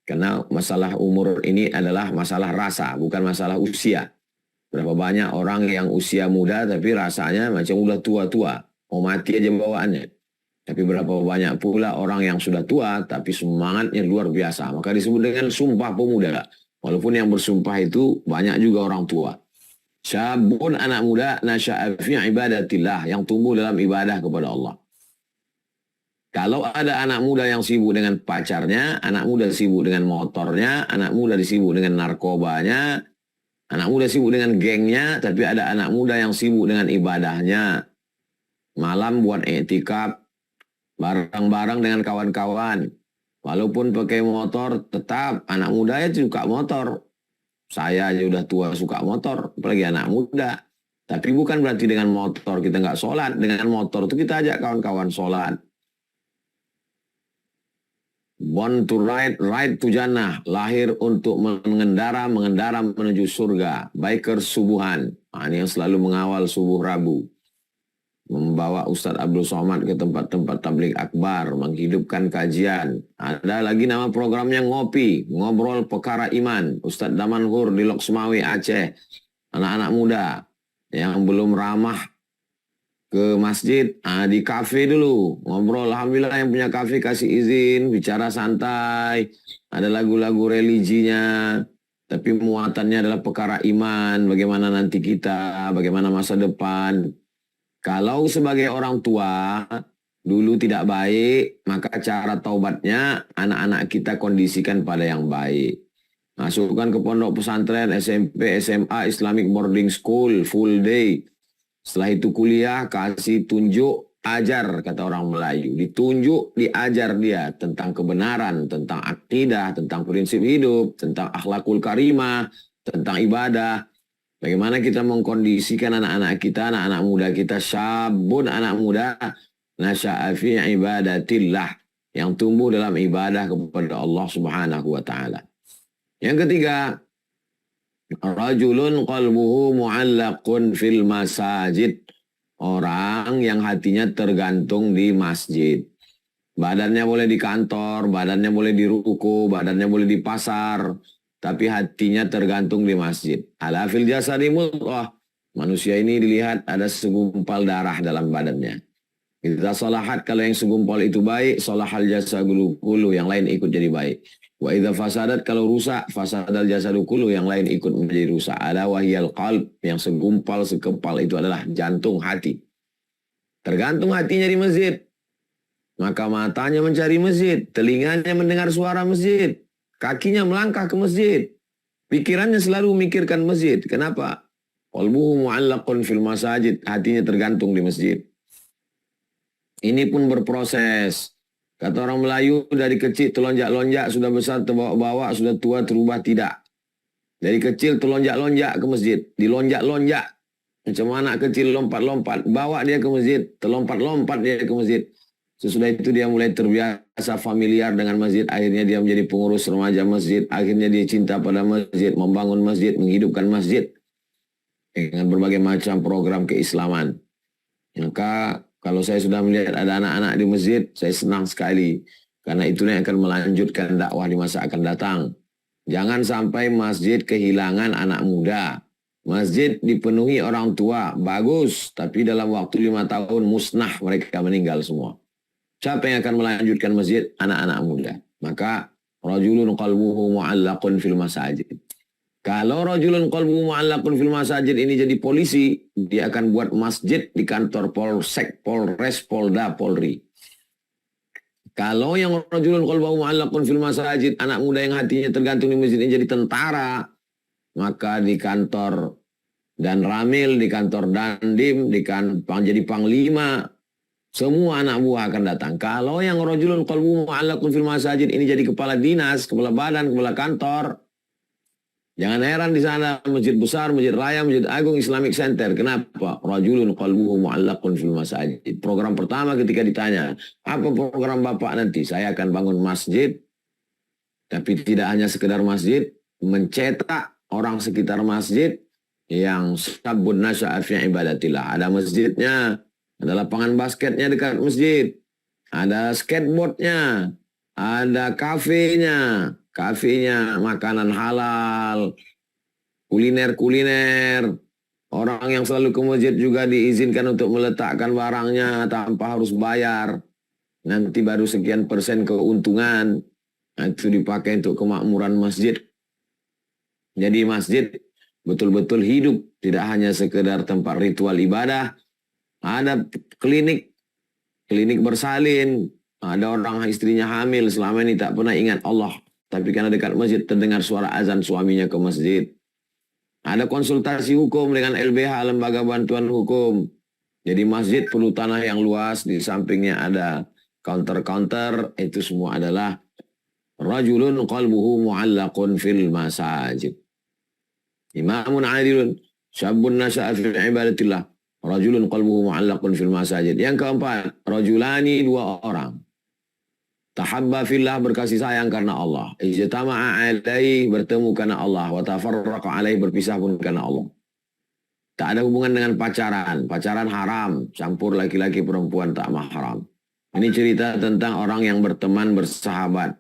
Speaker 5: Karena masalah umur ini adalah masalah rasa, bukan masalah usia. Berapa banyak orang yang usia muda, tapi rasanya macam udah tua-tua. Mau mati aja bawaannya. Tapi berapa banyak pula orang yang sudah tua, tapi semangatnya luar biasa. Maka disebut dengan sumpah pemuda. Walaupun yang bersumpah itu banyak juga orang tua. Syabun anak muda nasya'a fi ibadatillah, yang tumbuh dalam ibadah kepada Allah. Kalau ada anak muda yang sibuk dengan pacarnya, anak muda sibuk dengan motornya, anak muda sibuk dengan narkobanya, anak muda sibuk dengan gengnya, tapi ada anak muda yang sibuk dengan ibadahnya. Malam buat iktikaf, bareng-bareng dengan kawan-kawan. Walaupun pakai motor, tetap anak muda ya suka motor. Saya aja udah tua suka motor, apalagi anak muda. Tapi bukan berarti dengan motor kita nggak sholat. Dengan motor itu kita ajak kawan-kawan sholat. Born to ride, ride to jannah. Lahir untuk mengendara menuju surga. Biker subuhan. Nah, ini yang selalu mengawal subuh Rabu. Membawa Ustadz Abdul Somad ke tempat-tempat tabligh akbar, menghidupkan kajian. Ada lagi nama programnya Ngopi, Ngobrol Perkara Iman. Ustadz Damanhur di Loksmawi, Aceh. Anak-anak muda yang belum ramah ke masjid, di kafe dulu. Ngobrol, alhamdulillah yang punya kafe kasih izin, bicara santai. Ada lagu-lagu religinya. Tapi muatannya adalah perkara iman, bagaimana nanti kita, bagaimana masa depan. Kalau sebagai orang tua dulu tidak baik, maka cara taubatnya anak-anak kita kondisikan pada yang baik. Masukkan ke pondok pesantren, SMP, SMA, Islamic Boarding School, full day. Setelah itu kuliah, kasih tunjuk, ajar, kata orang Melayu. Ditunjuk, diajar dia tentang kebenaran, tentang akidah, tentang prinsip hidup, tentang akhlakul karimah, tentang ibadah. Bagaimana kita mengkondisikan anak-anak kita, anak-anak muda kita, syabun anak muda, nasya'a fi ibadatillah, yang tumbuh dalam ibadah kepada Allah Subhanahu wa taala. Yang ketiga, rajulun qalbuhu mu'allaqun fil masajid, orang yang hatinya tergantung di masjid. Badannya boleh di kantor, badannya boleh di ruko, badannya boleh di pasar, tapi hatinya tergantung di masjid. Ala fil jasadi mudghah. Manusia ini dilihat ada segumpal darah dalam badannya. Kita salahat, kalau yang segumpal itu baik, salahal jasadu kullu, yang lain ikut jadi baik. Wa idza fasadat, kalau rusak, fasadal jasadu kullu, yang lain ikut menjadi rusak. Ala wahyal qalb, yang segumpal sekepal itu adalah jantung hati. Tergantung hatinya di masjid, maka matanya mencari masjid, telinganya mendengar suara masjid, kakinya melangkah ke masjid. Pikirannya selalu memikirkan masjid. Kenapa? Qalbuhu mu'allaqun fil masajid. Hatinya tergantung di masjid. Ini pun berproses. Kata orang Melayu, dari kecil terlonjak-lonjak, sudah besar terbawa-bawa, sudah tua terubah tidak. Dari kecil terlonjak-lonjak ke masjid. Dilonjak-lonjak. Macam anak kecil lompat-lompat. Bawa dia ke masjid. Terlompat-lompat dia ke masjid. Sesudah itu dia mulai terbiasa familiar dengan masjid. Akhirnya dia menjadi pengurus remaja masjid. Akhirnya dia cinta pada masjid, membangun masjid, menghidupkan masjid dengan berbagai macam program keislaman. Maka kalau saya sudah melihat ada anak-anak di masjid, saya senang sekali. Karena itulah yang akan melanjutkan dakwah di masa akan datang. Jangan sampai masjid kehilangan anak muda. Masjid dipenuhi orang tua, bagus. Tapi dalam waktu 5 tahun musnah mereka meninggal semua. Siapa yang akan melanjutkan masjid? Anak-anak muda. Maka rajulun qalbuhu mu'allaqun fil masajid. Kalau rajulun qalbuhu mu'allaqun fil masajid ini jadi polisi, dia akan buat masjid di kantor Polsek, Polres, Polda, Polri. Kalau yang rajulun qalbuhu mu'allaqun fil masajid, anak muda yang hatinya tergantung di masjid ini jadi tentara, maka di kantor dan Ramil, di kantor Dandim, jadi panglima, semua anak buah akan datang. Kalau yang rajulun qalbuhu mu'allaqun fil masajid ini jadi kepala dinas, kepala badan, kepala kantor, jangan heran di sana masjid besar, masjid raya, masjid agung, Islamic Center. Kenapa? Rajulun qalbuhu mu'allaqun fil masajid. Program pertama ketika ditanya, apa program Bapak nanti? Saya akan bangun masjid, tapi tidak hanya sekedar masjid, mencetak orang sekitar masjid yang sabun nasya'a fi ibadatillah. Ada masjidnya, ada lapangan basketnya dekat masjid, ada skateboardnya, ada kafenya, makanan halal, kuliner. Orang yang selalu ke masjid juga diizinkan untuk meletakkan barangnya tanpa harus bayar. Nanti baru sekian persen keuntungan. Nah, itu dipakai untuk kemakmuran masjid. Jadi masjid betul-betul hidup, tidak hanya sekedar tempat ritual ibadah. Ada klinik bersalin, ada orang istrinya hamil selama ini tak pernah ingat Allah, tapi karena dekat masjid terdengar suara azan suaminya ke masjid. Ada konsultasi hukum dengan LBH, Lembaga Bantuan Hukum. Jadi masjid perlu tanah yang luas, di sampingnya ada counter-counter, itu semua adalah rajulun qalbuhu mu'allaqun fil masajid. Imamun adilun, syabun nasya'a fi ibadatillah, rajulun qalbuhu mu'allaqun fil masajid. Yang keempat, rajulani, 2 orang. Tahabba fillah, berkasih sayang karena Allah. Ijtama'a alaih, bertemu karena Allah. Wa tafarraqa alaih, berpisah pun karena Allah. Tak ada hubungan dengan pacaran. Pacaran haram, campur laki-laki perempuan tak mahram. Ini cerita tentang orang yang berteman, bersahabat.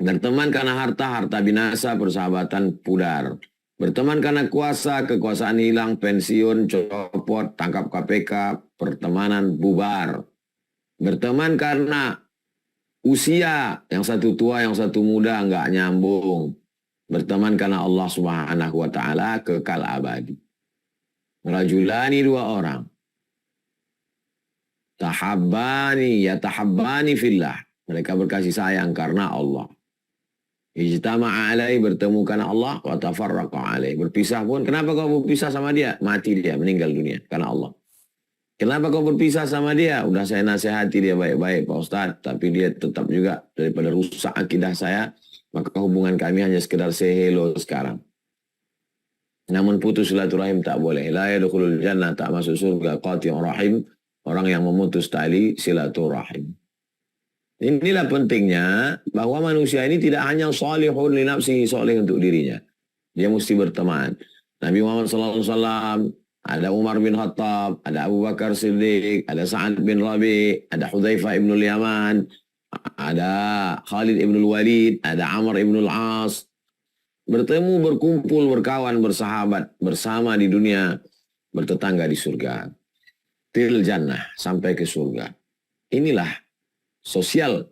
Speaker 5: Berteman karena harta binasa, persahabatan pudar. Berteman karena kuasa, kekuasaan hilang, pensiun, copot, tangkap KPK, pertemanan bubar. Berteman karena usia, yang satu tua, yang satu muda, nggak nyambung. Berteman karena Allah Subhanahu wa Ta'ala, kekal abadi. Rajulani, 2 orang. Tahabbani fillah. Mereka berkasih sayang karena Allah. Ijtama'a alaih, bertemu karena Allah, wa tafarraqa alaih, berpisah pun. Kenapa kau berpisah sama dia? Mati dia, meninggal dunia karena Allah. Kenapa kau berpisah sama dia? Udah saya nasihati dia baik-baik Pak Ustadz, tapi dia tetap juga daripada rusak akidah saya, maka hubungan kami hanya sekedar say hello sekarang. Namun putus silaturahim tak boleh. La yadkhulul jannah, tak masuk surga qati'ur rahim, orang yang memutus tali silaturahim. Inilah pentingnya bahwa manusia ini tidak hanya salihun li nafsihi, salih untuk dirinya. Dia mesti berteman. Nabi Muhammad SAW, ada Umar bin Khattab, ada Abu Bakar Siddiq, ada Sa'ad bin Rabi, ada Hudzaifah ibn Yaman, ada Khalid ibn Walid, ada Amr ibn al-As. Bertemu, berkumpul, berkawan, bersahabat, bersama di dunia, bertetangga di surga. Til jannah, sampai ke surga. Inilah sosial.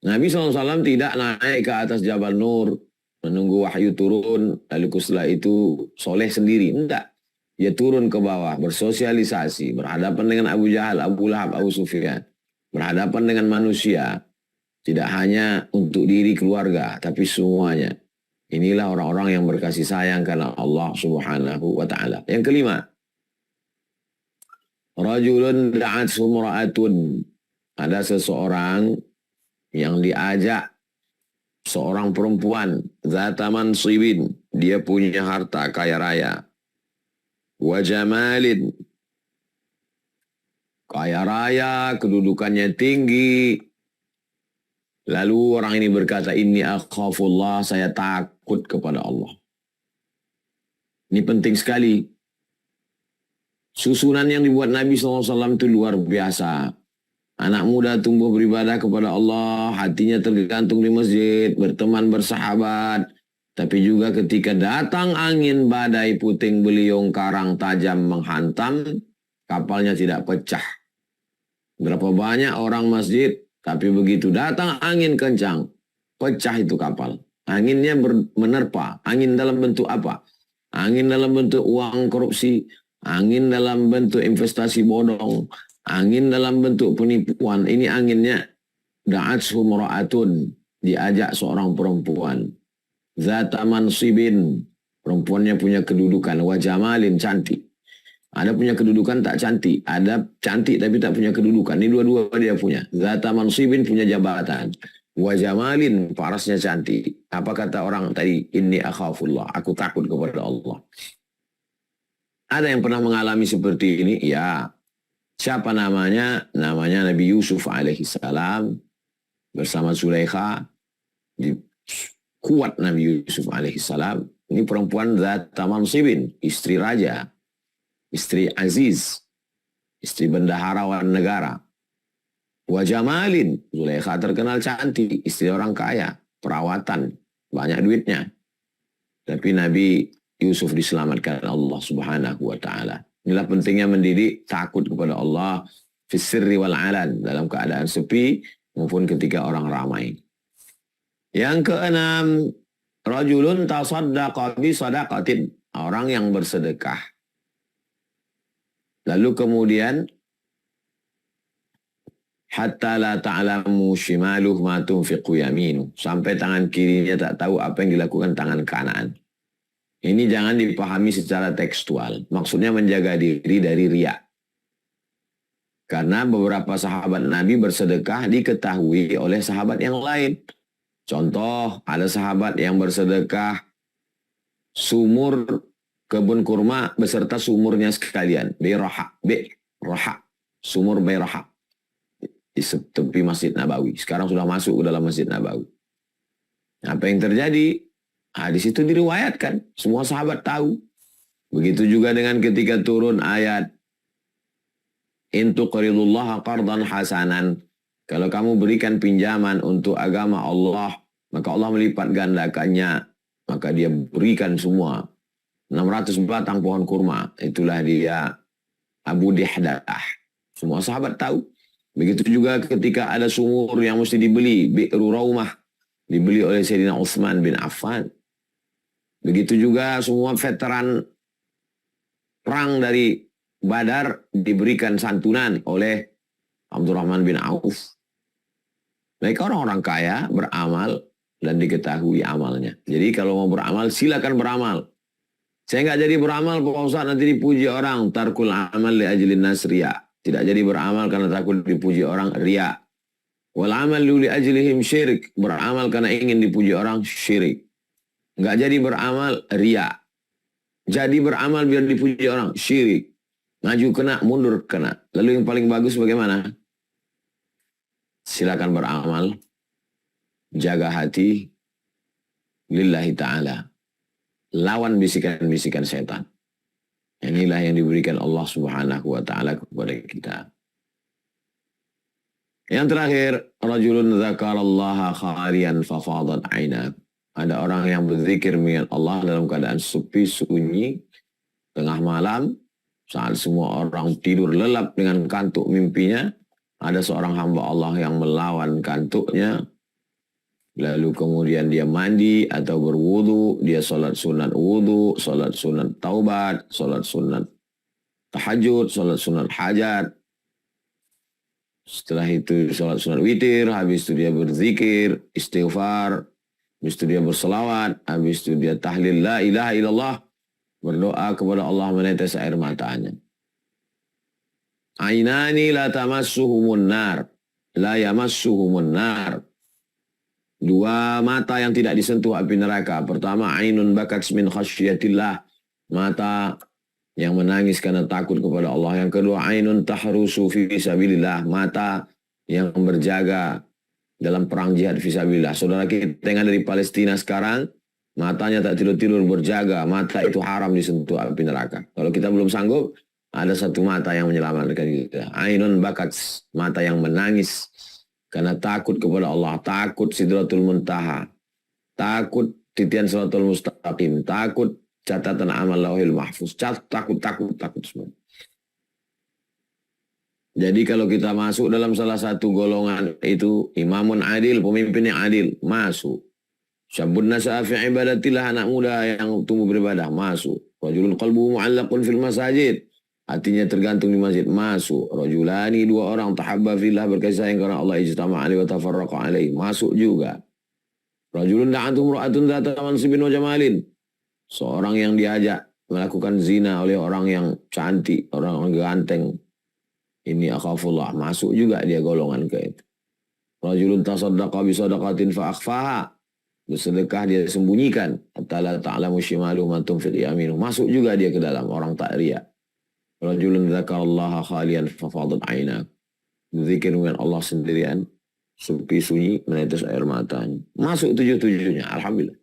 Speaker 5: Nabi SAW tidak naik ke atas Jabal Nur, menunggu wahyu turun, lalu setelah itu soleh sendiri. Enggak. Dia turun ke bawah, bersosialisasi, berhadapan dengan Abu Jahal, Abu Lahab, Abu Sufyan. Berhadapan dengan manusia. Tidak hanya untuk diri keluarga, tapi semuanya. Inilah orang-orang yang berkasih sayang karena Allah Subhanahu wa Ta'ala. Yang kelima, rajulun da'at sumra'atun. Ada seseorang yang diajak, seorang perempuan, zata mansibin, dia punya harta kaya raya, wa jamalin, kaya raya, kedudukannya tinggi. Lalu orang ini berkata, inni akhafullah, saya takut kepada Allah. Ini penting sekali. Susunan yang dibuat Nabi SAW itu luar biasa. Anak muda tumbuh beribadah kepada Allah, hatinya tergantung di masjid, berteman bersahabat. Tapi juga ketika datang angin, badai, puting beliung, karang tajam menghantam, kapalnya tidak pecah. Berapa banyak orang masjid, tapi begitu datang angin kencang, pecah itu kapal. Anginnya menerpa. Angin dalam bentuk apa? Angin dalam bentuk uang korupsi, angin dalam bentuk investasi bodong, angin dalam bentuk penipuan. Ini anginnya da'atsu mra'atun, diajak seorang perempuan. Zata mansibin, perempuannya punya kedudukan, wa jamalin, cantik. Ada punya kedudukan tak cantik, ada cantik tapi tak punya kedudukan. Ini dua-dua dia punya. Zata mansibin, punya jabatan. Wa jamalin, parasnya cantik. Apa kata orang tadi? Inni akhafullah, aku takut kepada Allah. Ada yang pernah mengalami seperti ini? Ya. Siapa namanya? Namanya Nabi Yusuf alaihissalam bersama Zulaikha. Kuat Nabi Yusuf alaihissalam. Ini perempuan zata mansibin, istri raja, istri aziz, istri bendaharawan negara. Wa jamalin, Zulaikha terkenal cantik, istri orang kaya, perawatan, banyak duitnya. Tapi Nabi Yusuf diselamatkan Allah Subhanahu wa taala. Inilah pentingnya mendidik takut kepada Allah fis sirri wal alan, dalam keadaan sepi maupun ketika orang ramai. Yang keenam, rajulun tasaddaqa bi sadaqatin, orang yang bersedekah. Lalu kemudian hatta la ta'lamu shimaluh ma tunfiqu yaminu, sampai tangan kirinya tak tahu apa yang dilakukan tangan kanan. Ini jangan dipahami secara tekstual. Maksudnya menjaga diri dari riya. Karena beberapa sahabat Nabi bersedekah diketahui oleh sahabat yang lain. Contoh, ada sahabat yang bersedekah sumur kebun kurma beserta sumurnya sekalian. Biraha, sumur Biraha. Di tepi Masjid Nabawi. Sekarang sudah masuk ke dalam Masjid Nabawi. Apa yang terjadi? Di situ diriwayatkan. Semua sahabat tahu. Begitu juga dengan ketika turun ayat in tuqridullaha qardan hasanan. Kalau kamu berikan pinjaman untuk agama Allah, maka Allah melipat gandakannya. Maka dia berikan semua. 600 batang pohon kurma. Itulah dia Abu Dihdah. Semua sahabat tahu. Begitu juga ketika ada sumur yang mesti dibeli, Bi'ru Raumah, dibeli oleh Sayyidina Utsman bin Affan. Begitu juga semua veteran perang dari Badar diberikan santunan oleh Abdurrahman bin Auf. Mereka orang-orang kaya, beramal, dan diketahui amalnya. Jadi kalau mau beramal, silakan beramal. Saya nggak jadi beramal, Pak Ustaz, nanti dipuji orang. Tarkul amal li ajlin nasriya. Tidak jadi beramal karena takut dipuji orang, riya. Wal amal li ajlihim syirik. Beramal karena ingin dipuji orang, syirik. Nggak jadi beramal, riya. Jadi beramal biar dipuji orang, syirik. Maju kena, mundur kena. Lalu yang paling bagus bagaimana? Silakan beramal. Jaga hati. Lillahi ta'ala. Lawan bisikan-bisikan setan. Inilah yang diberikan Allah Subhanahu wa taala kepada kita. Yang terakhir, rajulun dzakarallaha khalian fafadat 'ainah. Ada orang yang berzikir mengingat Allah dalam keadaan sepi sunyi tengah malam, saat semua orang tidur lelap dengan kantuk mimpinya, ada seorang hamba Allah yang melawan kantuknya. Lalu kemudian dia mandi atau berwudu, dia sholat sunat wudu, sholat sunat taubat, sholat sunat tahajud, sholat sunat hajat. Setelah itu sholat sunat witir, habis itu dia berzikir, istighfar, habis itu dia berselawat, habis itu dia tahlil la ilaha illallah, berdoa kepada Allah menetes air matanya. Ainani la tamassuhumun nar, la yamassuhumun nar. Dua mata yang tidak disentuh api neraka. Pertama, ainun bakat min khasyiatillah, mata yang menangis karena takut kepada Allah. Yang kedua, ainun tahrusu fi sabilillah, mata yang berjaga dalam perang jihad fi sabilillah. Saudara kita yang ada di Palestina sekarang, matanya tak tidur-tidur berjaga, mata itu haram disentuh api neraka. Kalau kita belum sanggup, Ada satu mata yang menyelamatkan kita. Ainun bakat, mata yang menangis karena takut kepada Allah, takut Sidratul Muntaha, takut titian Siratul Mustaqim, takut catatan amal Lauhil Mahfuz, takut semua. Jadi kalau kita masuk dalam salah satu golongan itu, imamun adil, pemimpin yang adil, masuk. Syabun nasa fi ibadatillah, anak muda yang tumbuh beribadah, masuk. Rajulun qalbuhu mu'allaqun fil masajid, hatinya tergantung di masjid, masuk. Rajulani, dua orang, tahabba fillah, berkasih sayang karena Allah, ijtama alaihi wa tafarraqa alaihi, masuk juga. Rajulun da'atum ra'atun dhata mansibin wa jamalin, seorang yang diajak melakukan zina oleh orang yang cantik, orang ganteng, ini akhafullah, masuk juga dia golongan ke itu. Rajulun tasaddaqa bisadaqatin fa'akhfaha, bersedekah dia sembunyikan, hatta la ta'lamu shimaluhu ma tunfiq yaminuhu, masuk juga dia ke dalam, orang tak riya. Rajulun dzakarallaha khalian fafadat 'ainahu, berzikir dengan Allah sendirian, sepi sunyi, menetes air matanya. Masuk 7-7-nya, alhamdulillah.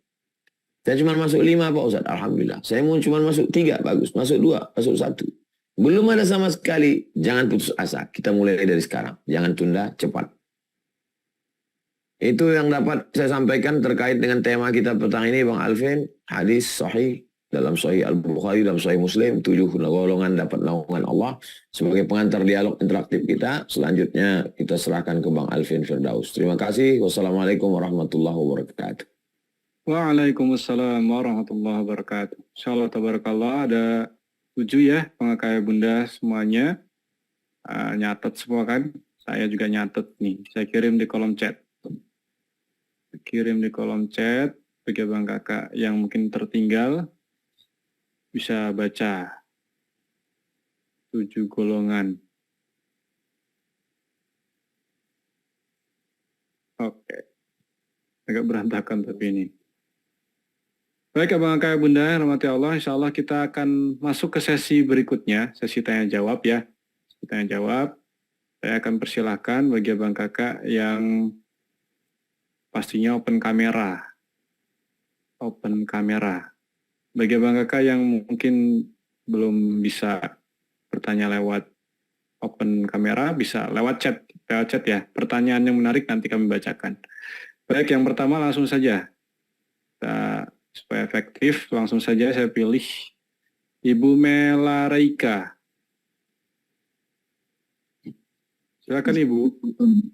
Speaker 5: Saya cuma masuk 5 Pak Ustaz, alhamdulillah. Saya mau cuma masuk 3, bagus. Masuk 2, masuk 1. Belum ada sama sekali, jangan putus asa. Kita mulai dari sekarang, jangan tunda, cepat. Itu yang dapat saya sampaikan terkait dengan tema kita petang ini, Bang Alvin. Hadis sahih dalam Sahih Al-Bukhari, dalam Sahih Muslim, 7 golongan dapat naungan Allah. Sebagai pengantar dialog interaktif kita, selanjutnya kita serahkan ke Bang Alvin Firdaus. Terima kasih. Wassalamualaikum warahmatullahi wabarakatuh.
Speaker 1: Waalaikumsalam warahmatullahi wabarakatuh. Insyaallah tabarakallah ada 7 ya pengakai bunda semuanya. Nyatet semua kan? Saya juga nyatet nih. Saya kirim di kolom chat. Bagi Bang Kakak yang mungkin tertinggal bisa baca 7 golongan. Oke. Agak berantakan tapi ini. Baik Abang Kakak Bunda, rahmati Allah, insya Allah kita akan masuk ke sesi berikutnya, sesi tanya jawab ya. Sesi tanya jawab, saya akan persilahkan bagi Abang Kakak yang pastinya open kamera. Bagi Abang Kakak yang mungkin belum bisa bertanya lewat open kamera, bisa lewat chat ya. Pertanyaan yang menarik nanti kami bacakan. Baik, yang pertama langsung saja. Supaya efektif, langsung saja saya pilih Ibu Melareika. Silakan Ibu.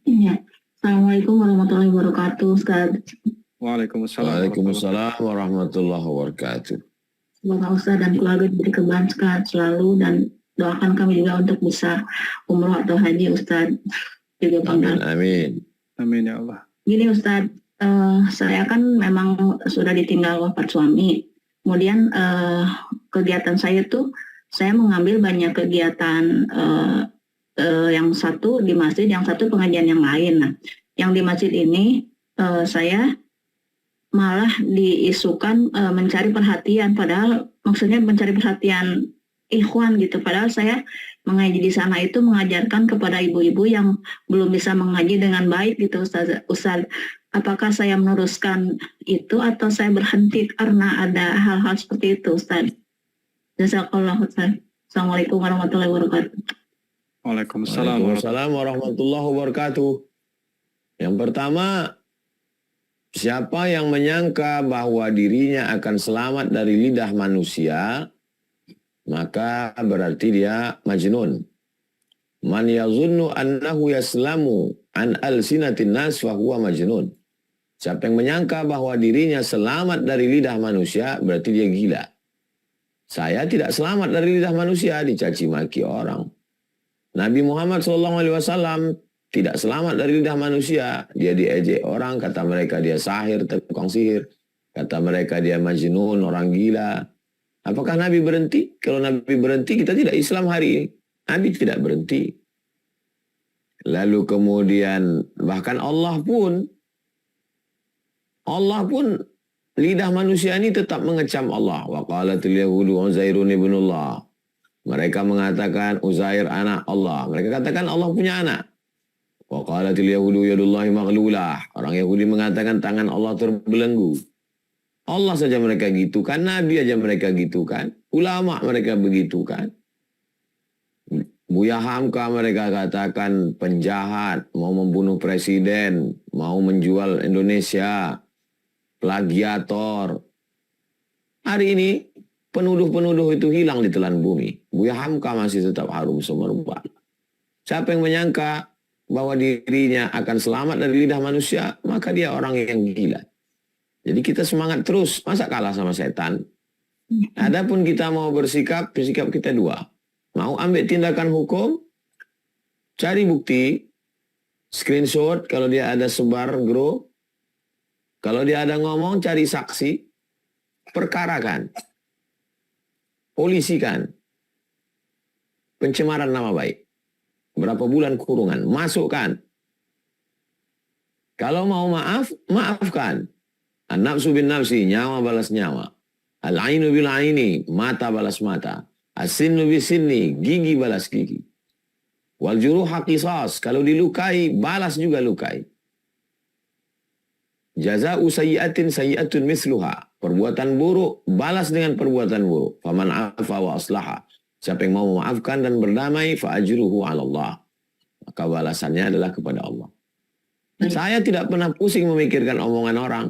Speaker 2: Iya. Assalamualaikum warahmatullahi wabarakatuh, Ustaz.
Speaker 1: Waalaikumsalam
Speaker 5: warahmatullahi wabarakatuh.
Speaker 2: Semoga Ustaz dan keluarga diberi kebahagiaan sehat selalu, dan doakan kami juga untuk bisa umroh atau haji, Ustaz. Juga
Speaker 5: Amin, amin.
Speaker 1: Amin ya Allah.
Speaker 2: Gini Ustaz, saya kan memang sudah ditinggal wafat suami. Kemudian kegiatan saya tuh, saya mengambil banyak kegiatan, yang satu di masjid, yang satu pengajian yang lain. Nah, yang di masjid ini saya malah diisukan mencari perhatian, padahal maksudnya mencari perhatian ikhwan gitu. Padahal saya mengaji di sana itu mengajarkan kepada ibu-ibu yang belum bisa mengaji dengan baik gitu, Ustaz. Apakah saya meneruskan itu atau saya berhenti karena ada hal-hal seperti itu, Ustaz? Jazakallah, Ustaz. Assalamualaikum warahmatullahi wabarakatuh.
Speaker 1: Waalaikumsalam
Speaker 5: warahmatullahi wabarakatuh. Yang pertama, siapa yang menyangka bahwa dirinya akan selamat dari lidah manusia, maka berarti dia majnun. Man yazunnu annahu yaslamu an alsinatin nas fahuwa majnun. Siapa yang menyangka bahwa dirinya selamat dari lidah manusia, berarti dia gila. Saya tidak selamat dari lidah manusia, dicaci maki orang. Nabi Muhammad SAW tidak selamat dari lidah manusia. Dia diejek orang, kata mereka dia sahir, tukang sihir. Kata mereka dia majnun, orang gila. Apakah Nabi berhenti? Kalau Nabi berhenti, kita tidak Islam hari ini. Nabi tidak berhenti. Lalu kemudian bahkan Allah pun lidah manusia ini tetap mengecam Allah. Wa qalatil yahudu Uzairun ibnullah. Mereka mengatakan Uzair anak Allah. Mereka katakan Allah punya anak. Wa qalatil yahudu yadullahi maghlulah. Orang Yahudi mengatakan tangan Allah terbelenggu. Allah saja mereka gitukan, Nabi aja mereka gitukan, ulama mereka begitukan. Buya Hamka mereka katakan penjahat, mau membunuh presiden, mau menjual Indonesia, plagiator. Hari ini penuduh-penuduh itu hilang di telan bumi. Buya Hamka masih tetap harum semerbak. Siapa yang menyangka bahwa dirinya akan selamat dari lidah manusia, maka dia orang yang gila. Jadi kita semangat terus, masa kalah sama setan? Adapun kita mau bersikap kita dua. Mau ambil tindakan hukum, cari bukti, screenshot kalau dia ada sebar grup, kalau dia ada ngomong, cari saksi, perkarakan, polisikan, pencemaran nama baik. Berapa bulan kurungan, masukkan. Kalau mau maaf, maafkan. An-nafsu bin nafsi, nyawa balas nyawa. Al-ainu bil aini, mata balas mata. As-sinnu bis sinni, gigi balas gigi. Wal juruha qisas, kalau dilukai, balas juga lukai. Jaza'u sayyi'atin sayyi'atun misluha. Perbuatan buruk, balas dengan perbuatan buruk. Faman afa wa aslaha. Siapa yang mau memaafkan dan berdamai, fa ajruhu 'ala Allah. Maka balasannya adalah kepada Allah. Saya tidak pernah pusing memikirkan omongan orang.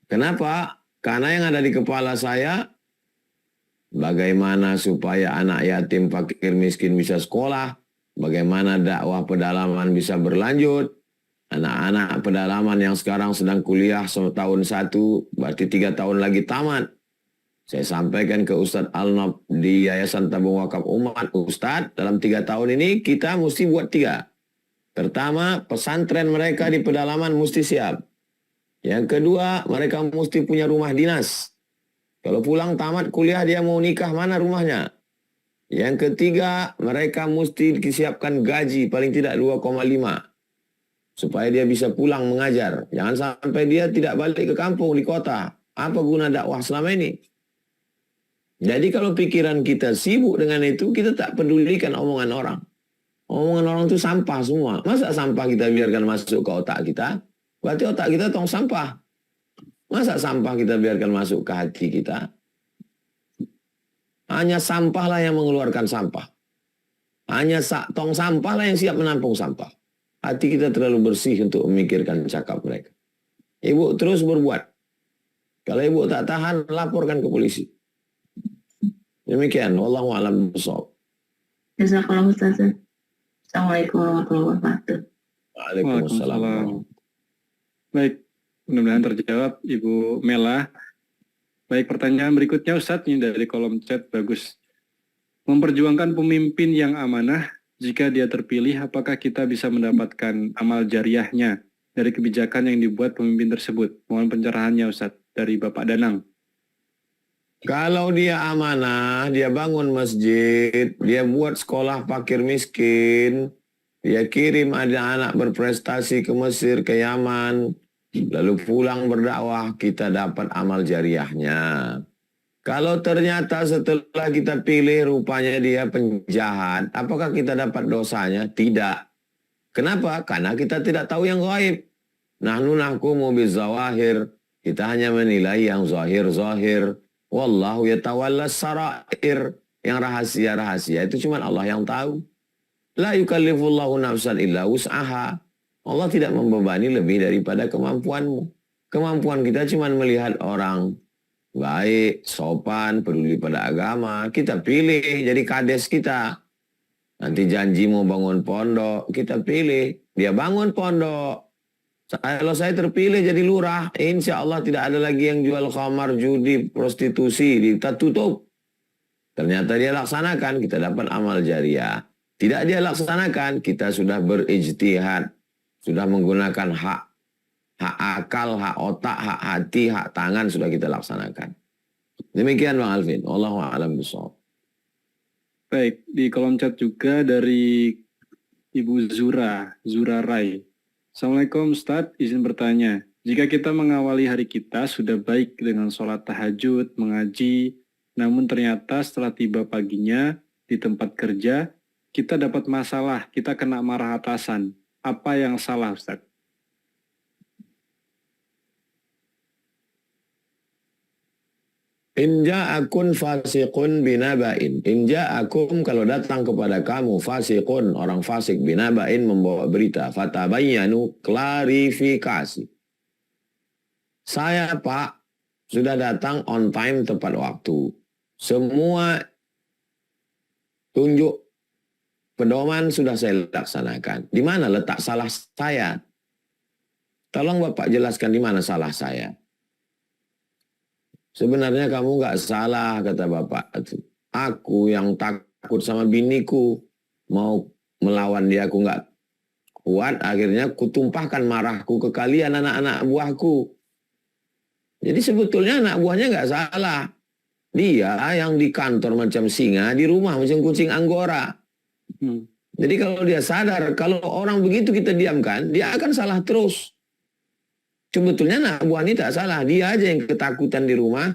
Speaker 5: Kenapa? Karena yang ada di kepala saya, bagaimana supaya anak yatim, fakir, miskin bisa sekolah, bagaimana dakwah pedalaman bisa berlanjut, anak-anak pedalaman yang sekarang sedang kuliah setahun satu, berarti 3 tahun lagi tamat. Saya sampaikan ke Ustadz Al-Nob di Yayasan Tabung Wakaf Umat, Ustadz, dalam 3 tahun ini kita mesti buat 3. Pertama, pesantren mereka di pedalaman mesti siap. Yang kedua, mereka mesti punya rumah dinas. Kalau pulang tamat kuliah dia mau nikah, mana rumahnya? Yang ketiga, mereka mesti disiapkan gaji paling tidak 2,5. Supaya dia bisa pulang mengajar. Jangan sampai dia tidak balik ke kampung, di kota. Apa guna dakwah selama ini? Jadi kalau pikiran kita sibuk dengan itu, kita tak pedulikan omongan orang. Omongan orang itu sampah semua. Masa sampah kita biarkan masuk ke otak kita? Berarti otak kita tong sampah. Masa sampah kita biarkan masuk ke hati kita? Hanya sampahlah yang mengeluarkan sampah. Hanya tong sampahlah yang siap menampung sampah. Hati kita terlalu bersih untuk memikirkan cakap mereka. Ibu terus berbuat. Kalau ibu tak tahan, laporkan ke polisi. Demikian. Wallahu a'lam bishawab.
Speaker 2: Jazakallahu Ustaz. Assalamualaikum warahmatullahi wabarakatuh.
Speaker 5: Waalaikumsalam.
Speaker 1: Baik, mudah-mudahan terjawab Ibu Mela. Baik, pertanyaan berikutnya Ustadz, ini dari kolom chat, bagus. Memperjuangkan pemimpin yang amanah, jika dia terpilih, apakah kita bisa mendapatkan amal jariahnya dari kebijakan yang dibuat pemimpin tersebut? Mohon pencerahannya Ustadz, dari Bapak Danang.
Speaker 5: Kalau dia amanah, dia bangun masjid, dia buat sekolah fakir miskin, dia kirim anak-anak berprestasi ke Mesir, ke Yaman, lalu pulang berdakwah, kita dapat amal jariahnya. Kalau ternyata setelah kita pilih rupanya dia penjahat, apakah kita dapat dosanya? Tidak. Kenapa? Karena kita tidak tahu yang gaib. Nahnu nahkumu bizawahir. Kita hanya menilai yang zahir-zahir. Wallahu yatawalla sarair. Yang rahasia-rahasia itu cuma Allah yang tahu. La yukallifullahu nafsan illa wus'aha. Allah tidak membebani lebih daripada kemampuanmu. Kemampuan kita cuma melihat orang baik, sopan, peduli pada agama. Kita pilih jadi kades kita. Nanti janji mau bangun pondok, kita pilih. Dia bangun pondok. Kalau saya terpilih jadi lurah, insya Allah tidak ada lagi yang jual khamar, judi, prostitusi. Kita tutup. Ternyata dia laksanakan, kita dapat amal jariah. Tidak dia laksanakan, kita sudah berijtihad, sudah menggunakan hak akal, hak otak, hak hati, hak tangan sudah kita laksanakan. Demikian Bang Alvin. Wallahu a'lam bishawab.
Speaker 1: Baik, di kolom chat juga dari Ibu Zura Rai. Assalamualaikum Ustadz, izin bertanya. Jika kita mengawali hari kita sudah baik dengan sholat tahajud, mengaji, namun ternyata setelah tiba paginya di tempat kerja, kita dapat masalah, kita kena marah atasan. Apa yang salah, Ustaz?
Speaker 5: Inja akun fasikun binaba'in. Inja akum kalau datang kepada kamu fasikun, orang fasik binaba'in membawa berita. Fatabayyanu, klarifikasi. Saya Pak, sudah datang on time tepat waktu. Semua tunjuk pedoman sudah saya laksanakan. Di mana letak salah saya? Tolong Bapak jelaskan di mana salah saya. Sebenarnya kamu nggak salah, kata Bapak. Aku yang takut sama biniku. Mau melawan dia, aku nggak kuat. Akhirnya kutumpahkan marahku ke kalian anak-anak buahku. Jadi sebetulnya anak buahnya nggak salah. Dia yang di kantor macam singa, di rumah macam kucing anggora. Jadi kalau dia sadar, kalau orang begitu kita diamkan, dia akan salah terus. Sebetulnya anak buah ini tak salah. Dia aja yang ketakutan di rumah.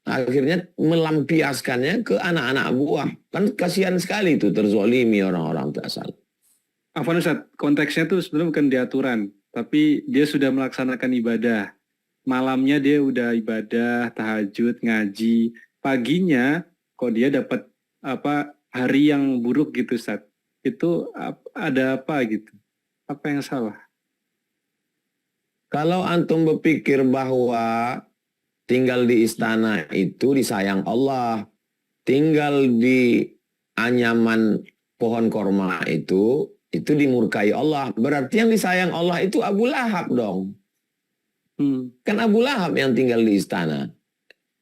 Speaker 5: Akhirnya melampiaskannya ke anak-anak buah. Kan kasihan sekali itu terzolimi orang-orang tak salah.
Speaker 1: Afwan Ustaz, konteksnya tuh sebenarnya bukan di aturan. Tapi dia sudah melaksanakan ibadah. Malamnya dia udah ibadah, tahajud, ngaji. Paginya kok dia dapat hari yang buruk gitu Ustaz. Itu ada apa gitu? Apa yang salah?
Speaker 5: Kalau antum berpikir bahwa tinggal di istana itu disayang Allah, tinggal di anyaman pohon korma itu dimurkai Allah. Berarti yang disayang Allah itu Abu Lahab dong. Kan Abu Lahab yang tinggal di istana.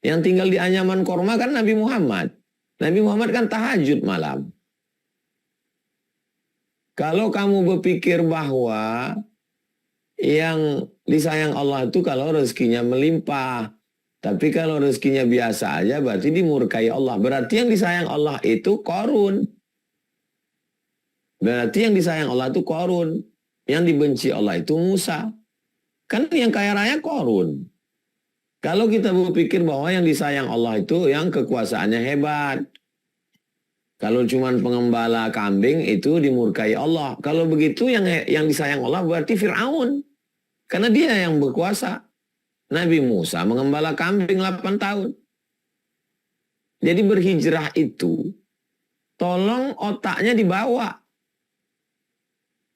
Speaker 5: Yang tinggal di anyaman korma kan Nabi Muhammad. Nabi Muhammad kan tahajud malam. Kalau kamu berpikir bahwa yang disayang Allah itu kalau rezekinya melimpah. Tapi kalau rezekinya biasa aja berarti dimurkai Allah. Berarti yang disayang Allah itu Qarun. Berarti yang disayang Allah itu Qarun. Yang dibenci Allah itu Musa. Kan yang kaya raya Qarun. Kalau kita berpikir bahwa yang disayang Allah itu yang kekuasaannya hebat. Kalau cuma pengembala kambing itu dimurkai Allah. Kalau begitu yang disayang Allah berarti Fir'aun. Karena dia yang berkuasa. Nabi Musa mengembala kambing 8 tahun. Jadi berhijrah itu, tolong otaknya dibawa.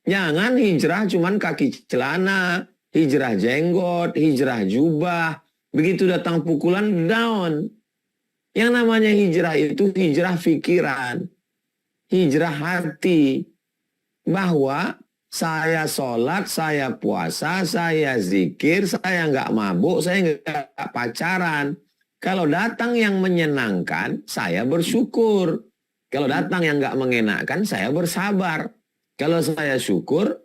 Speaker 5: Jangan hijrah cuman kaki celana, hijrah jenggot, hijrah jubah. Begitu datang pukulan, down. Yang namanya hijrah itu hijrah pikiran. Hijrah hati. Bahwa saya sholat, saya puasa, saya zikir, saya nggak mabuk, saya nggak pacaran. Kalau datang yang menyenangkan, saya bersyukur. Kalau datang yang nggak mengenakan, saya bersabar. Kalau saya syukur,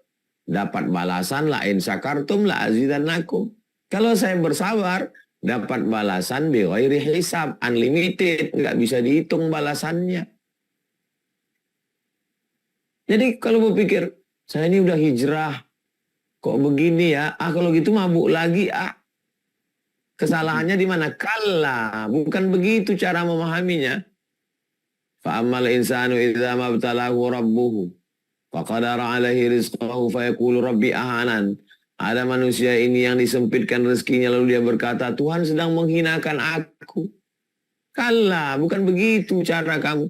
Speaker 5: dapat balasan la in syakartum la azidannakum. Kalau saya bersabar, dapat balasan bi ghairi hisab, unlimited, nggak bisa dihitung balasannya. Jadi kalau berpikir, saya ini udah hijrah, kok begini ya? Kalau gitu mabuk lagi Kesalahannya di mana? Kalla, bukan begitu cara memahaminya. Fa'ammal insanu idza mabtalahu rabbuhu faqadara alaihi rizqahu fayaqulu rabbi ahanan. Ada manusia ini yang disempitkan rezekinya lalu dia berkata, Tuhan sedang menghinakan aku. Kalla, bukan begitu cara kamu.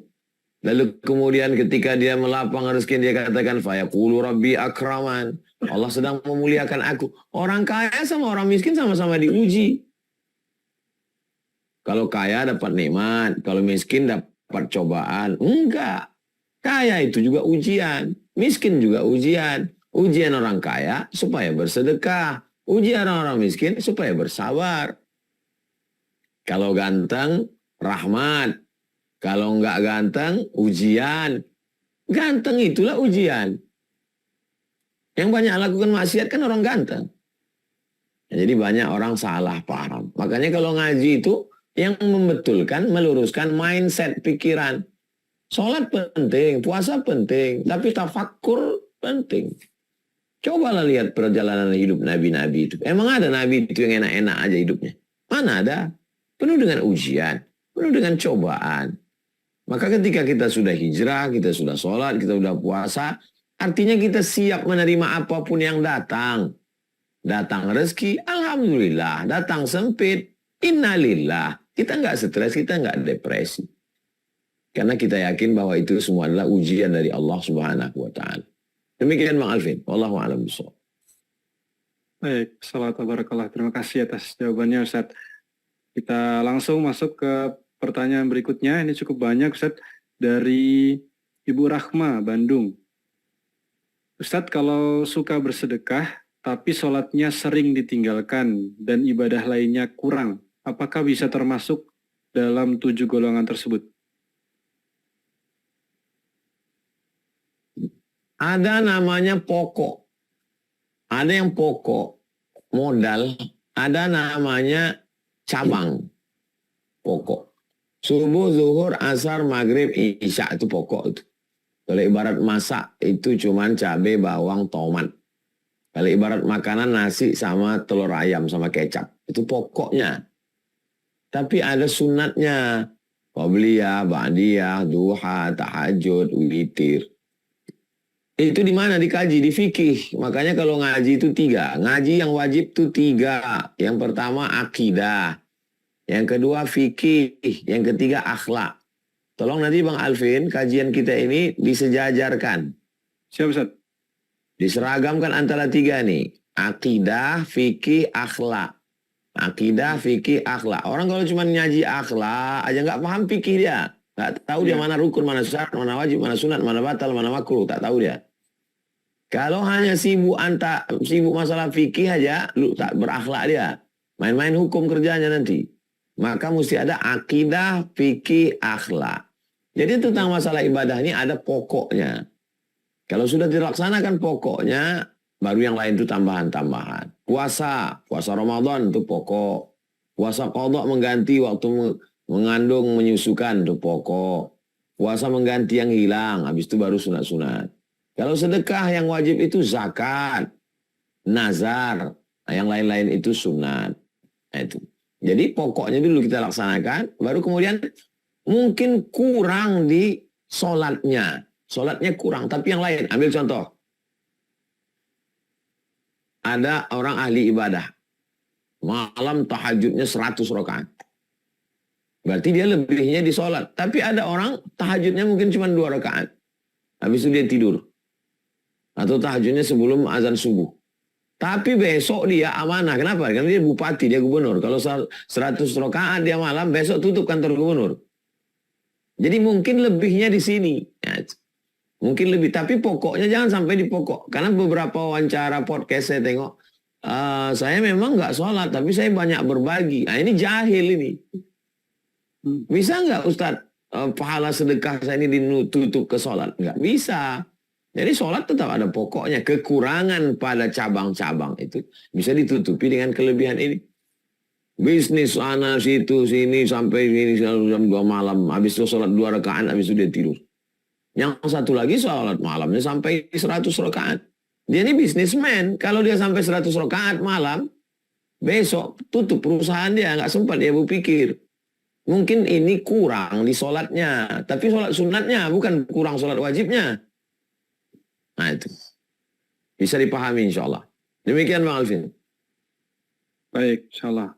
Speaker 5: Lalu kemudian ketika dia melapang rezeki dia katakan fayaqulu rabbi akraman. Allah sedang memuliakan aku. Orang kaya sama orang miskin sama-sama diuji. Kalau kaya dapat nikmat, kalau miskin dapat cobaan. Enggak. Kaya itu juga ujian, miskin juga ujian. Ujian orang kaya supaya bersedekah, ujian orang miskin supaya bersabar. Kalau ganteng, rahmat. Kalau enggak ganteng, ujian. Ganteng itulah ujian. Yang banyak lakukan maksiat kan orang ganteng. Jadi banyak orang salah paham. Makanya kalau ngaji itu yang membetulkan, meluruskan mindset pikiran. Sholat penting, puasa penting, tapi tafakkur penting. Cobalah lihat perjalanan hidup nabi-nabi itu. Emang ada nabi itu yang enak-enak aja hidupnya? Mana ada? Penuh dengan ujian, penuh dengan cobaan. Maka ketika kita sudah hijrah, kita sudah sholat, kita sudah puasa, artinya kita siap menerima apapun yang datang. Datang rezeki, alhamdulillah. Datang sempit, innalillah. kita nggak stres, kita nggak depresi. Karena kita yakin bahwa itu semua adalah ujian dari Allah Subhanahu wa Ta'ala. Demikian Bang Alvin. Wallahu a'lam bishawab.
Speaker 1: Baik, salat barakallah. Terima kasih atas jawabannya Ustaz. Kita langsung masuk ke pertanyaan berikutnya. Ini cukup banyak Ustaz, dari Ibu Rahma, Bandung. Ustadz, kalau suka bersedekah, tapi sholatnya sering ditinggalkan dan ibadah lainnya kurang, apakah bisa termasuk dalam 7 golongan tersebut?
Speaker 5: Ada namanya pokok. Ada yang pokok, modal. Ada namanya cabang, pokok. Subuh, zuhur, asar, maghrib, isya itu pokok itu. Kalau ibarat masak itu cuman cabai, bawang, tomat. Kalau ibarat makanan nasi sama telur ayam sama kecap. Itu pokoknya. Tapi ada sunatnya. Qabliyah, ba'diyah, duha, tahajud, witir. Itu di mana dikaji? Di fikih. Makanya kalau ngaji itu 3. Ngaji yang wajib itu 3. Yang pertama akidah. Yang kedua fikih. Yang ketiga akhlak. Tolong nanti Bang Alvin, kajian kita ini disejajarkan.
Speaker 1: Siap Ustaz.
Speaker 5: Diseragamkan antara 3 nih. Akidah, fikih, akhlak. Akidah, fikih, akhlak. Orang kalau cuma nyaji akhlak aja nggak paham fikih dia. Nggak tahu dia mana rukun, mana syarat, mana wajib, mana sunat, mana batal, mana makruh. Tak tahu dia. Kalau hanya sibuk masalah fikih aja, lu tak berakhlak dia. Main-main hukum kerjanya nanti. Maka mesti ada akidah, fikih, akhlak. Jadi tentang masalah ibadah ini ada pokoknya. Kalau sudah dilaksanakan pokoknya, baru yang lain itu tambahan-tambahan. Puasa Ramadan itu pokok. Puasa qadha mengganti waktu mengandung, menyusukan itu pokok. Puasa mengganti yang hilang, habis itu baru sunat-sunat. Kalau sedekah yang wajib itu zakat, nazar, yang lain-lain itu sunat. Nah, itu. Jadi pokoknya dulu kita laksanakan, baru kemudian mungkin kurang di sholatnya. Sholatnya kurang, tapi yang lain. Ambil contoh. Ada orang ahli ibadah. Malam tahajudnya 100 rakaat. Berarti dia lebihnya di sholat. Tapi ada orang tahajudnya mungkin cuma 2 rakaat. Habis itu dia tidur. Atau tahajudnya sebelum azan subuh. Tapi besok dia amanah. Kenapa? Karena dia bupati, dia gubernur. Kalau 100 rakaat dia malam, besok tutup kantor gubernur. Jadi mungkin lebihnya di sini. Ya, mungkin lebih. Tapi pokoknya jangan sampai di pokok. Karena beberapa wawancara podcast saya tengok, saya memang nggak sholat, tapi saya banyak berbagi. Nah ini jahil ini. Bisa nggak Ustadz, pahala sedekah saya ini ditutup ke sholat? Nggak bisa. Jadi sholat tetap ada pokoknya. Kekurangan pada cabang-cabang itu bisa ditutupi dengan kelebihan ini. Bisnis sana situ sini sampai ini jam 2 malam. Habis itu sholat 2 rakaat, habis itu dia tidur. Yang satu lagi sholat malamnya sampai 100 rakaat. Dia ini bisnismen. Kalau dia sampai 100 rakaat malam, besok tutup perusahaan dia. Nggak sempat dia berpikir. Mungkin ini kurang di sholatnya. Tapi sholat sunatnya, bukan kurang sholat wajibnya. Nah itu. Bisa dipahami insya Allah. Demikian Bang Alvin.
Speaker 1: Baik, insya Allah.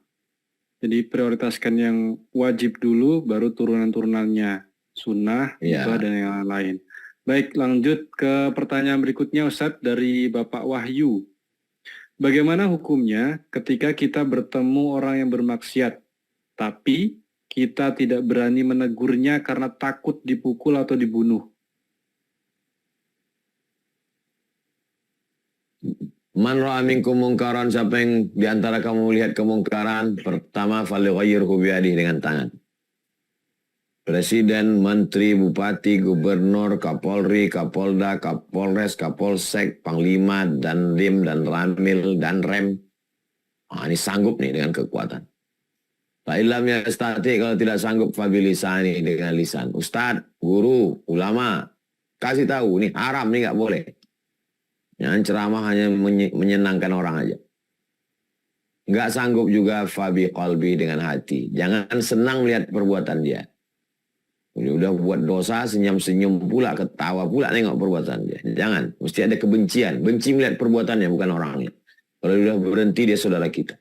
Speaker 1: Jadi prioritaskan yang wajib dulu, baru turunan-turunannya. Sunnah, hibah, dan yang lain. Baik, lanjut ke pertanyaan berikutnya Ustadz dari Bapak Wahyu. Bagaimana hukumnya ketika kita bertemu orang yang bermaksiat, tapi kita tidak berani menegurnya karena takut dipukul atau dibunuh?
Speaker 5: Man ra'a minkum mungkaran, siapa yang diantara kamu melihat kemungkaran, pertama falyughayyirhu biyadihi, dengan tangan. Presiden, menteri, bupati, gubernur, kapolri, kapolda, kapolres, kapolsek, panglima, dan dim, dan ramil, dan rem. Ini sanggup nih dengan kekuatan. Fa'ilam yastati, kalau tidak sanggup fabilisani, dengan lisan. Ustadz, guru, ulama, kasih tahu, ini haram, ini nggak boleh. Yang ceramah hanya menyenangkan orang aja. Nggak sanggup juga fabi qalbi, dengan hati. Jangan senang melihat perbuatan dia. Udah buat dosa, senyum-senyum pula, ketawa pula nengok perbuatan dia. Jangan, mesti ada kebencian. Benci melihat perbuatannya, bukan orangnya. Kalau sudah berhenti, dia saudara kita.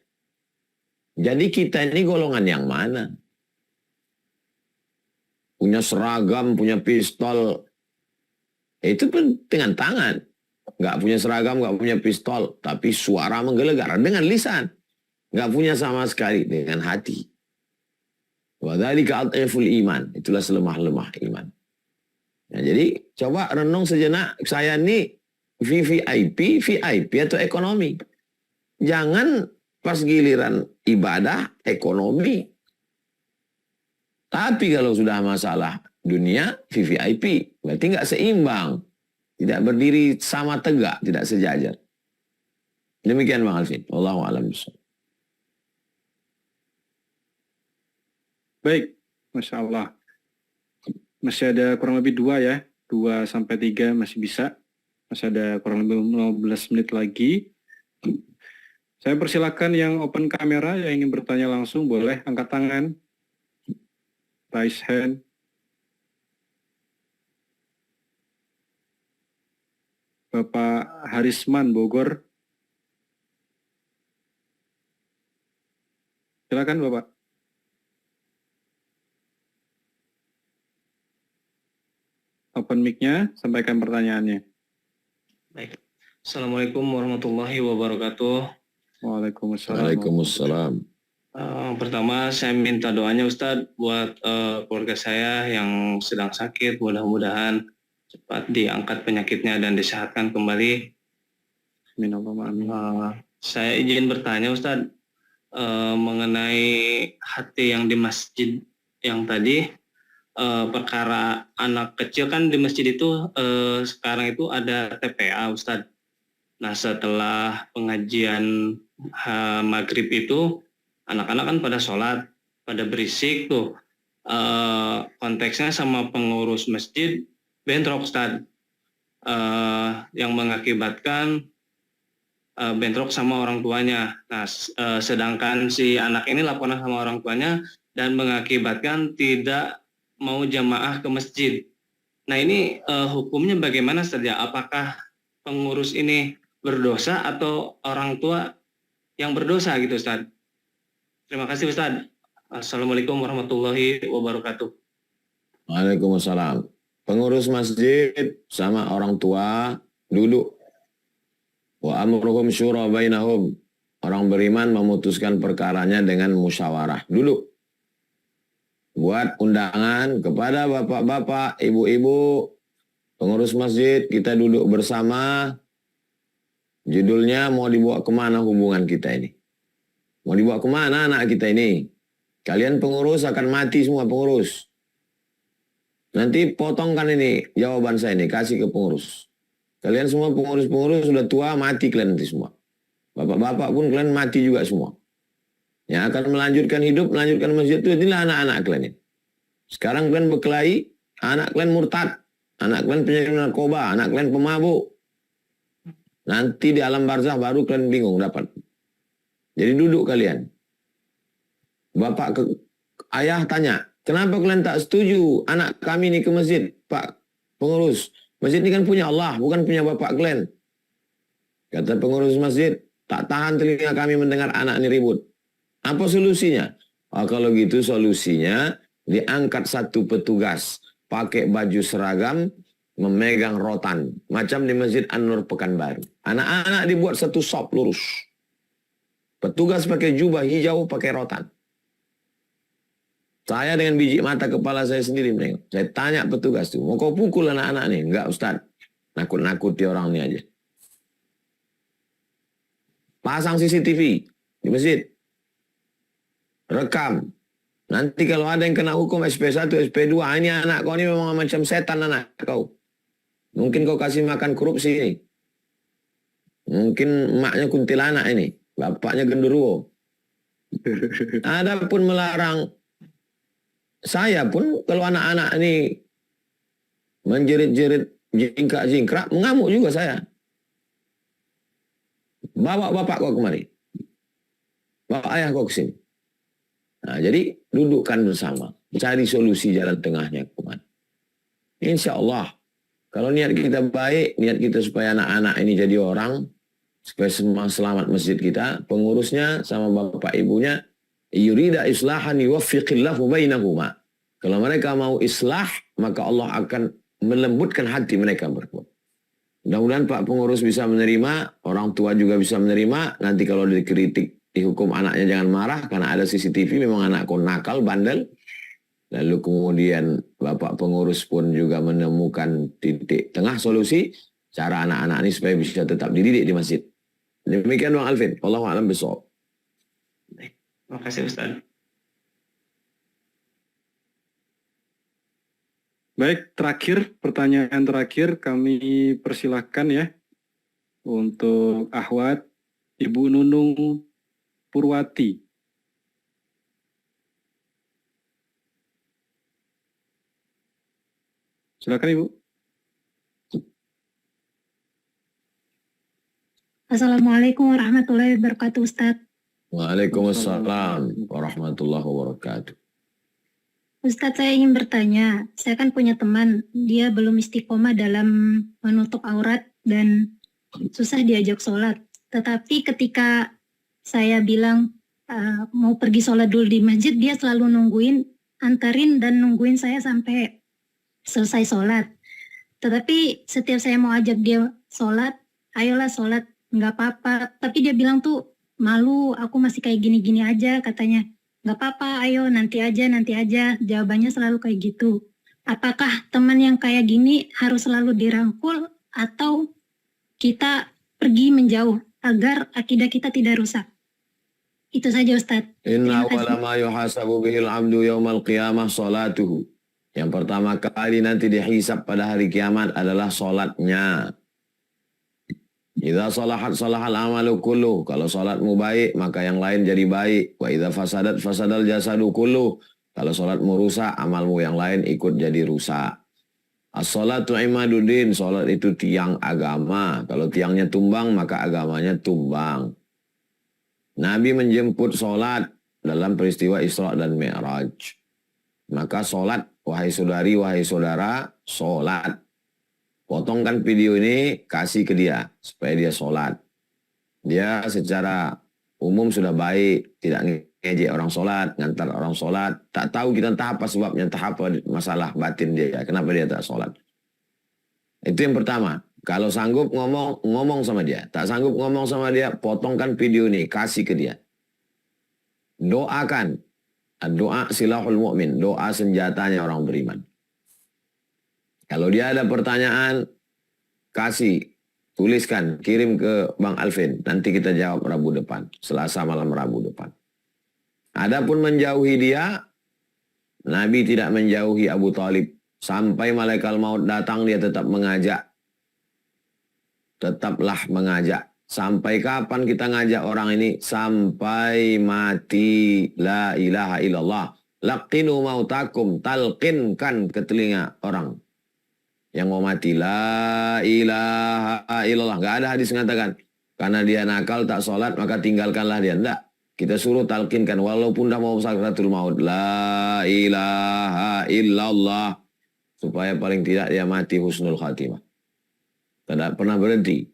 Speaker 5: Jadi kita ini golongan yang mana? punya seragam, punya pistol. Itu pun dengan tangan. Nggak punya seragam, nggak punya pistol. Tapi suara menggelegar dengan lisan. Nggak punya sama sekali dengan hati. Wadzalika ad'aful iman. Itulah selemah-lemah iman. Nah, jadi coba renung sejenak. Saya ini VIP atau ekonomi. Jangan pas giliran ibadah, ekonomi. Tapi kalau sudah masalah dunia, VVIP. Berarti nggak seimbang. Tidak berdiri sama tegak, tidak sejajar. Demikian Bang Alvin. Wallahu a'lam bishawab.
Speaker 1: Baik, Masya Allah. Masih ada kurang lebih 2 ya. 2 sampai 3 masih bisa. Masih ada kurang lebih 15 menit lagi. Saya persilakan yang open kamera, yang ingin bertanya langsung, boleh angkat tangan. Raise hand. Bapak Harisman, Bogor. Silakan Bapak. Open mic-nya, sampaikan pertanyaannya.
Speaker 6: Baik. Assalamualaikum warahmatullahi wabarakatuh.
Speaker 1: Waalaikumsalam.
Speaker 5: Waalaikumsalam.
Speaker 6: Pertama saya minta doanya Ustadz buat keluarga saya yang sedang sakit. Mudah-mudahan cepat diangkat penyakitnya dan disehatkan kembali.
Speaker 1: Amin Allahumma amin.
Speaker 6: Saya izin bertanya Ustadz mengenai hati yang di masjid yang tadi. Perkara anak kecil kan di masjid itu sekarang itu ada TPA Ustadz. Nah setelah pengajian maghrib itu anak-anak kan pada sholat, pada berisik tuh. Konteksnya sama pengurus masjid bentrok Ustadz. Yang mengakibatkan bentrok sama orang tuanya. Nah sedangkan si anak ini laporan sama orang tuanya dan mengakibatkan tidak mau jamaah ke masjid. Nah ini hukumnya bagaimana saja? Apakah pengurus ini berdosa atau orang tua yang berdosa gitu Ustaz? Terima kasih Ustaz. Assalamualaikum warahmatullahi wabarakatuh.
Speaker 5: Waalaikumsalam. Pengurus masjid sama orang tua duduk. Wa amruhum syura bainahum. Orang beriman memutuskan perkaranya dengan musyawarah. Duduk. Buat undangan kepada bapak-bapak, ibu-ibu, pengurus masjid, kita duduk bersama. Judulnya mau dibawa kemana hubungan kita ini? Mau dibawa kemana anak kita ini? Kalian pengurus akan mati semua pengurus. Nanti potongkan ini jawaban saya ini, kasih ke pengurus. Kalian semua pengurus-pengurus sudah tua, mati kalian nanti semua. Bapak-bapak pun kalian mati juga semua. Yang akan melanjutkan hidup, melanjutkan masjid itu inilah anak-anak kalian ini. Sekarang kalian berkelahi, anak kalian murtad, anak kalian penyakit narkoba, anak kalian pemabuk. Nanti di alam barzah baru kalian bingung dapat. Jadi duduk kalian. Ayah tanya, kenapa kalian tak setuju anak kami ini ke masjid, Pak pengurus? Masjid ini kan punya Allah, bukan punya bapak kalian. Kata pengurus masjid, tak tahan telinga kami mendengar anak ini ribut. Apa solusinya? Kalau gitu solusinya diangkat satu petugas pakai baju seragam memegang rotan macam di Masjid An-Nur Pekanbaru. Anak-anak dibuat satu sop lurus. Petugas pakai jubah hijau pakai rotan. Saya dengan biji mata kepala saya sendiri menengok. Saya tanya petugas tuh, mau kau pukul anak-anak nih? Enggak Ustaz. Nakut-nakuti orang ini aja. Pasang CCTV di masjid. Rekam. Nanti kalau ada yang kena hukum SP1, SP2, ini anak kau ini memang macam setan anak kau. Mungkin kau kasih makan korupsi ini. Mungkin emaknya kuntilanak ini. Bapaknya genderuwo. Ada pun melarang. Saya pun kalau anak-anak ini menjerit-jerit jingkrak-jingkrak, mengamuk juga saya. Bawa bapak kau kemari. Bawa ayah kau ke sini. Nah, jadi dudukkan bersama, cari solusi jalan tengahnya kemana. Insya Allah, kalau niat kita baik, niat kita supaya anak-anak ini jadi orang, supaya semua selamat masjid kita, pengurusnya sama bapak ibunya, yurida islahan yuwaffiqillahu bainahuma. Kalau mereka mau islah, maka Allah akan melembutkan hati mereka berbuat. Mudah-mudahan Pak Pengurus bisa menerima, orang tua juga bisa menerima. Nanti kalau dikritik, dihukum anaknya jangan marah, karena ada CCTV, memang anakku nakal, bandel. Lalu kemudian Bapak Pengurus pun juga menemukan titik tengah solusi, cara anak-anak ini supaya bisa tetap dididik di masjid. Demikian Bang Alvin. Wallahu a'lam bishawab.
Speaker 6: Terima kasih Ustaz.
Speaker 1: Baik, terakhir, pertanyaan terakhir kami persilahkan ya untuk Ahwat Ibu Nunung Purwati. Silakan Ibu.
Speaker 7: Assalamualaikum warahmatullahi wabarakatuh, Ustadz.
Speaker 5: Waalaikumsalam warahmatullahi wabarakatuh.
Speaker 7: Ustadz, saya ingin bertanya. Saya kan punya teman, dia belum istiqomah dalam menutup aurat dan susah diajak sholat. Tetapi ketika saya bilang mau pergi sholat dulu di masjid, dia selalu nungguin, antarin dan nungguin saya sampai selesai sholat. Tetapi setiap saya mau ajak dia sholat, ayolah sholat, nggak apa-apa. Tapi dia bilang tuh, malu, aku masih kayak gini-gini aja, katanya. Nggak apa-apa, ayo nanti aja. Jawabannya selalu kayak gitu. Apakah teman yang kayak gini harus selalu dirangkul atau kita pergi menjauh agar akidah kita tidak rusak? Itu saja Ustadz.
Speaker 5: Inna awwala ma yuhasabu bihil abdu yaumal qiyamah salatuhu. Yang pertama kali nanti dihisab pada hari kiamat adalah salatnya. Idza salahat salahal amalu kullu. Kalau salatmu baik, maka yang lain jadi baik. Wa idza fasadat fasadal jasadu kullu. Kalau salatmu rusak, amalmu yang lain ikut jadi rusak. As-salatu imaduddin. Salat itu tiang agama. Kalau tiangnya tumbang, maka agamanya tumbang. Nabi menjemput salat dalam peristiwa Isra dan Mi'raj. Maka salat, wahai saudari, wahai saudara, salat. Potongkan video ini, kasih ke dia, supaya dia sholat. Dia secara umum sudah baik, tidak ngejek orang sholat, ngantar orang sholat. Tak tahu kita entah apa sebabnya, entah apa masalah batin dia, kenapa dia tak sholat. Itu yang pertama. Kalau sanggup ngomong sama dia. Tak sanggup ngomong sama dia, potongkan video ini, kasih ke dia. Doakan. Doa silahul mu'min, doa senjatanya orang beriman. Kalau dia ada pertanyaan, kasih, tuliskan, kirim ke Bang Alvin. Nanti kita jawab Rabu depan, Selasa malam Rabu depan. Adapun menjauhi dia, Nabi tidak menjauhi Abu Talib. Sampai malaikat maut datang, dia tetap mengajak. Tetaplah mengajak. Sampai kapan kita ngajak orang ini? Sampai mati la ilaha illallah. Laqinu mautakum, talqinkan ke telinga orang yang mau mati, la ilaha illallah. Nggak ada hadis mengatakan karena dia nakal tak sholat maka tinggalkanlah dia. Enggak, kita suruh talqinkan walaupun dah mau sakratul maut, la ilaha illallah, supaya paling tidak dia mati husnul khatimah. Tidak pernah berhenti.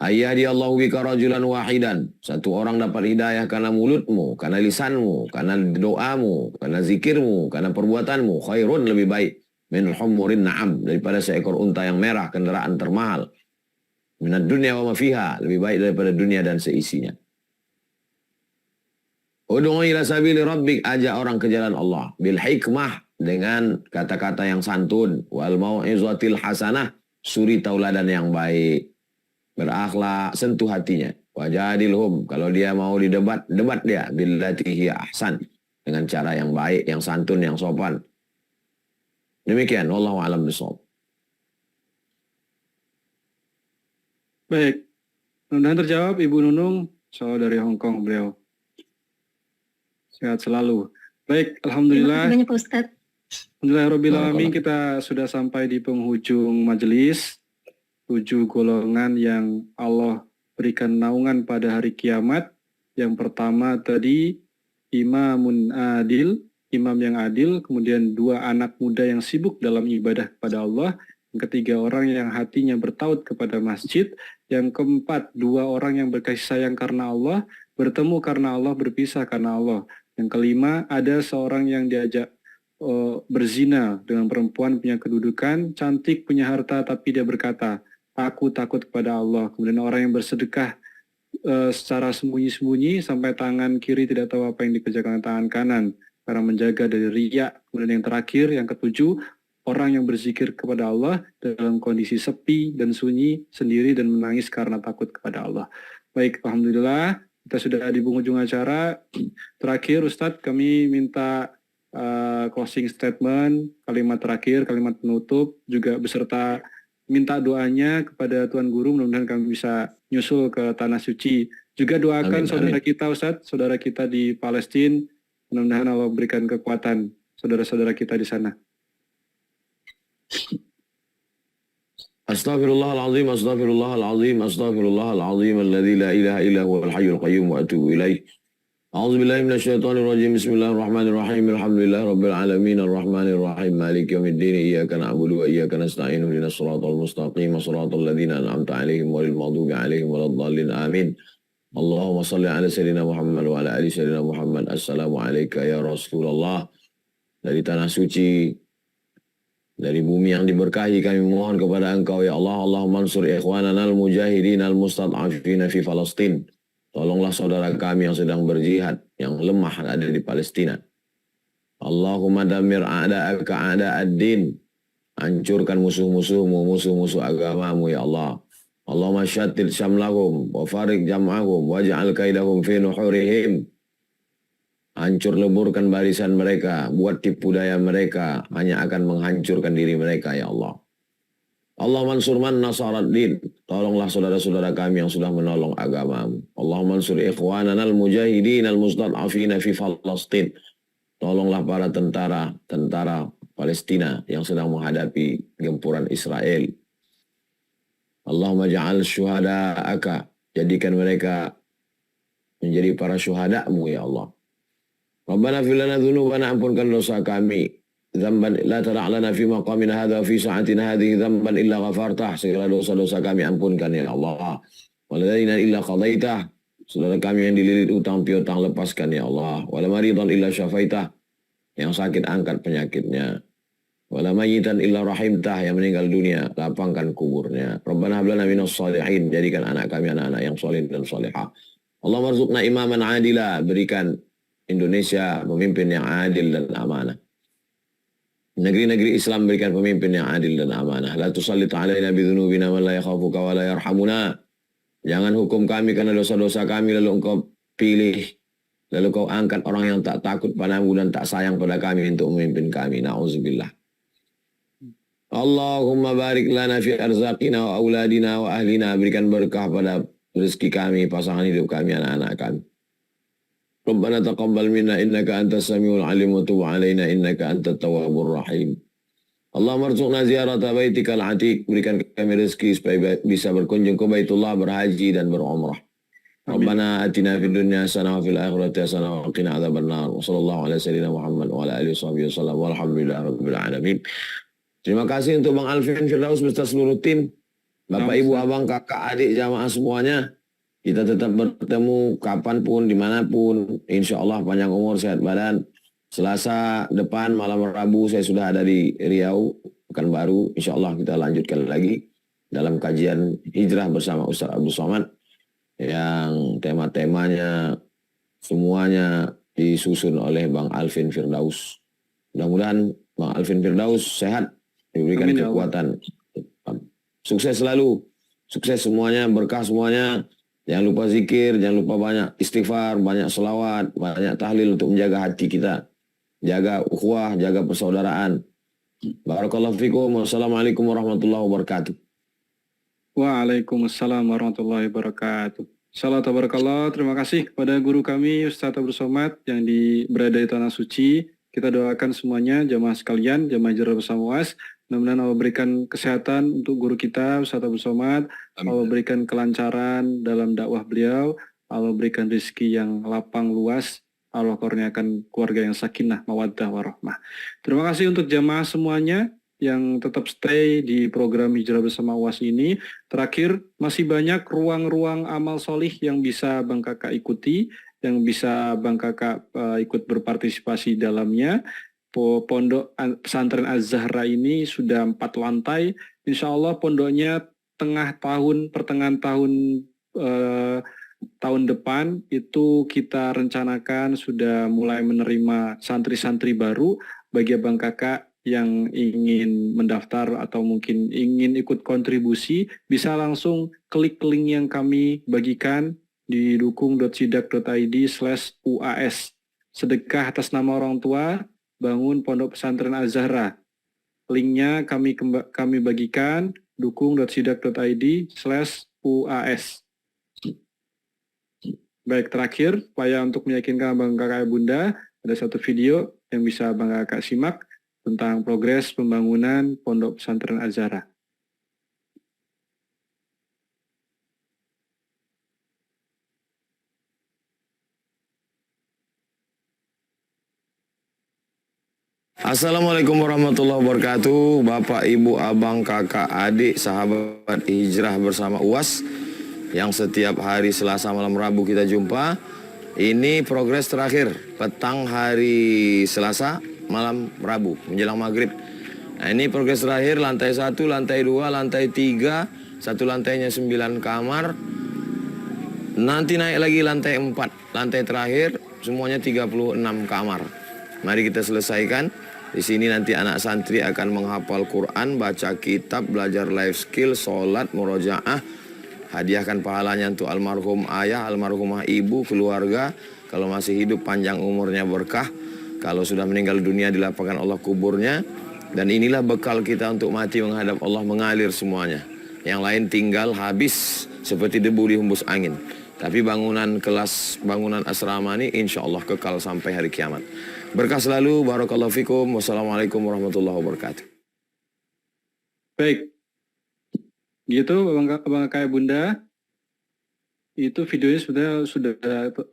Speaker 5: Ayyadiyallahu bika rajulan wahidan. Satu orang dapat hidayah karena mulutmu, karena lisanmu, karena doamu, karena zikirmu, karena perbuatanmu. Khairun, lebih baik. Min humurin na'am, daripada seekor unta yang merah, kendaraan termahal. Minad dunya wa ma fiha, lebih baik daripada dunia dan seisinya. Ud'u ila sabili rabbik, ajak orang ke jalan Allah bil hikmah, dengan kata-kata yang santun, wal mau'izatil hasanah, suri tauladan yang baik. Berakhlak, sentuh hatinya. Wajadilhum, kalau dia mau didebat, debat dia billati hiya ahsan, dengan cara yang baik, yang santun, yang sopan. Demikian, wallahu a'lam bishawab.
Speaker 1: Baik, mudah-mudahan terjawab Ibu Nunung, soal dari Hong Kong beliau. Sehat selalu. Baik, alhamdulillah.
Speaker 7: Terima kasih banyak Pak Ustadz.
Speaker 1: Alhamdulillahirrahmanirrahim, kita sudah sampai di penghujung majelis. 7 golongan yang Allah berikan naungan pada hari kiamat. Yang pertama tadi, imamun adil, imam yang adil, kemudian 2 anak muda yang sibuk dalam ibadah kepada Allah, yang ketiga orang yang hatinya bertaut kepada masjid, yang keempat 2 orang yang berkasih sayang karena Allah, bertemu karena Allah, berpisah karena Allah. Yang kelima, ada seorang yang diajak berzina dengan perempuan punya kedudukan, cantik, punya harta, tapi dia berkata, aku takut kepada Allah. Kemudian orang yang bersedekah secara sembunyi-sembunyi sampai tangan kiri tidak tahu apa yang dikerjakan tangan kanan karena menjaga dari riya. Kemudian yang terakhir, yang ketujuh, orang yang berzikir kepada Allah dalam kondisi sepi dan sunyi sendiri dan menangis karena takut kepada Allah. Baik, alhamdulillah kita sudah di penghujung acara. Terakhir Ustadz, kami minta closing statement, kalimat terakhir, kalimat penutup, juga beserta minta doanya kepada Tuan Guru, mudah-mudahan kami bisa nyusul ke Tanah Suci. Juga doakan saudara kita Ustadz, saudara kita di Palestina, mudah-mudahan Allah berikan kekuatan saudara-saudara kita di sana.
Speaker 5: Astaghfirullahaladzim, astaghfirullahaladzim, astaghfirullahaladzim, alladzi la ilaha illa huwal hayyul qayyum wa atubu ilaih. A'udzu billahi minasyaitonir rajim. Bismillahirrahmanirrahim. Alhamdulillahi rabbil alamin arrahmanir rahim maliki yaumiddin. Iyyaka na'budu wa iyyaka nasta'in. Ihdinas siratal mustaqim, siratal ladzina an'amta 'alaihim ghairil maghdubi 'alaihim waladdallin. Amin. Allahumma shalli ala sayyidina Muhammad wa ala ali sayyidina Muhammad. Assalamu alayka ya Rasulullah. Dari tanah suci, dari bumi yang diberkahi, kami mohon kepada Engkau ya Allah. Allahumma ansur ikhwanana al-mujahidin al-mustad'afina fi Palestin. Tolonglah saudara kami yang sedang berjihad, yang lemah ada di Palestina. Allahumma damir a'da'aka a'da'ad-din. Hancurkan musuh-musuhmu, musuh-musuh agamamu ya Allah. Allahumma syattil syamlahum wa farik jam'ahum waj'al kaidahum fi nuhurihim. Hancur leburkan barisan mereka, buat tipu daya mereka, hanya akan menghancurkan diri mereka ya Allah. Allah mansur man nasaraddin. Tolonglah saudara-saudara kami yang sudah menolong agamamu. Allah mansur ikhwanana al-mujahidin al-mustad'afina fi Palestin. Tolonglah para tentara Palestina yang sedang menghadapi gempuran Israel. Allahumma ja'al syuhada'aka. Jadikan mereka menjadi para syuhadamu ya Allah. Rabbana fil lana dzunubana, ampunkan dosa kami. Dzamban la tada' lana fi maqamina hadza fi sa'atina hadhihi dzamban illa ghafartah. Segala dosa-dosa kami ampunkan ya Allah. Waladaina illa qadaitah. Saudara kami yang dililit utang piutang lepaskan ya Allah. Wala maridan illa syafaitah. Yang sakit angkat penyakitnya. Wala mayyitan illa rahimtah. Yang meninggal dunia lapangkan kuburnya. Rabbana hab lana minas shalihin. Jadikan anak kami anak-anak yang saleh dan salihah. Allah marzuqna imaman adila. Berikan Indonesia pemimpin yang adil dan amanah. Negeri-negeri Islam berikan pemimpin yang adil dan amanah. La tusallit alaina bidzunubina man la yakhafuka wa la yarhamuna. Jangan hukum kami karena dosa-dosa kami lalu engkau pilih, lalu kau angkat orang yang tak takut padamu dan tak sayang pada kami untuk memimpin kami. Na'udzubillah. Allahumma barik lana fi arzaqina wa auladina wa ahlina. Berikan berkah pada rezeki kami, pasangan hidup kami, anak-anak kami. Rabbana taqabbal minna innaka antas samiul alim wa tub alaina innaka antat tawwabur rahim. Allahumma arzuqna ziyarata baitikal atiq. Berikan kami rezeki supaya bisa berkunjung ke Baitullah, berhaji dan berumrah. Rabbana atina fid dunya hasanah wa fil akhirati hasanah wa qina adzabannar. Wa sallallahu ala sayyidina Muhammad wa ala alihi wasallam. Walhamdulillahirabbil alamin. Terima kasih untuk Bang Alvin Firdaus beserta seluruh tim, Bapak, Ibu, Abang, Kakak, adik, jamaah semuanya. Kita tetap bertemu kapanpun, dimanapun. Insya Allah panjang umur, sehat badan. Selasa depan, malam Rabu, saya sudah ada di Riau, Pekanbaru. Insya Allah kita lanjutkan lagi dalam kajian hijrah bersama Ustaz Abdul Somad. Yang tema-temanya semuanya disusun oleh Bang Alvin Firdaus. Mudah-mudahan Bang Alvin Firdaus sehat, diberikan kekuatan. Sukses selalu. Sukses semuanya, berkah semuanya. Jangan lupa zikir, jangan lupa banyak istighfar, banyak selawat, banyak tahlil untuk menjaga hati kita. Jaga ukhuwah, jaga persaudaraan. Barakallahu fikum. Wassalamualaikum warahmatullahi wabarakatuh.
Speaker 1: Waalaikumsalam warahmatullahi wabarakatuh. Salam tabarakallah. Terima kasih kepada guru kami Ustaz Abdul Somad yang berada di Tanah Suci. Kita doakan semuanya, jamaah sekalian, jamaah hijrah bersama UAS. Mudah-mudahan Allah berikan kesehatan untuk guru kita, Ustaz Abdul Somad. Allah berikan kelancaran dalam dakwah beliau. Allah berikan rezeki yang lapang luas. Allah kurniakan keluarga yang sakinah, mawaddah, warahmah. Terima kasih untuk jamaah semuanya yang tetap stay di program Hijrah Bersama UAS ini. Terakhir, masih banyak ruang-ruang amal solih yang bisa Bang Kakak ikuti. yang bisa Bang Kakak ikut berpartisipasi dalamnya. Pondok Pesantren Az-Zahra ini sudah 4 lantai. Insya Allah pondoknya pertengahan tahun depan itu kita rencanakan sudah mulai menerima santri-santri baru. Bagi Bang Kakak yang ingin mendaftar atau mungkin ingin ikut kontribusi, bisa langsung klik link yang kami bagikan di dukung.sidak.id/UAS. Sedekah atas nama orang tua, bangun Pondok Pesantren Az-Zahra. Linknya kami bagikan dukung.sidak.id/UAS. Baik, terakhir, upaya untuk meyakinkan Bang Kakak Bunda, ada satu video yang bisa Bang Kakak simak tentang progres pembangunan Pondok Pesantren Az-Zahra.
Speaker 5: Assalamualaikum warahmatullahi wabarakatuh. Bapak, Ibu, Abang, Kakak, Adik, sahabat hijrah bersama UAS yang setiap hari Selasa malam Rabu kita jumpa. Ini progres terakhir petang hari Selasa malam Rabu menjelang maghrib. Nah, ini progres terakhir lantai 1, lantai 2, lantai 3, satu lantainya 9 kamar. Nanti naik lagi lantai 4, lantai terakhir semuanya 36 kamar. Mari kita selesaikan. Di sini nanti anak santri akan menghafal Quran, baca kitab, belajar life skill, sholat, murojaah. Hadiahkan pahalanya untuk almarhum ayah, almarhumah ibu, keluarga. Kalau masih hidup panjang umurnya berkah. Kalau sudah meninggal dunia dilapangkan Allah kuburnya. Dan inilah bekal kita untuk mati menghadap Allah, mengalir semuanya. Yang lain tinggal habis seperti debu dihembus angin. Tapi bangunan kelas, bangunan asrama ini insya Allah kekal sampai hari kiamat. Berkah selalu, barakallahu fikum, wassalamualaikum warahmatullahi wabarakatuh.
Speaker 1: Baik, gitu Bang Kakak Bunda, itu videonya sudah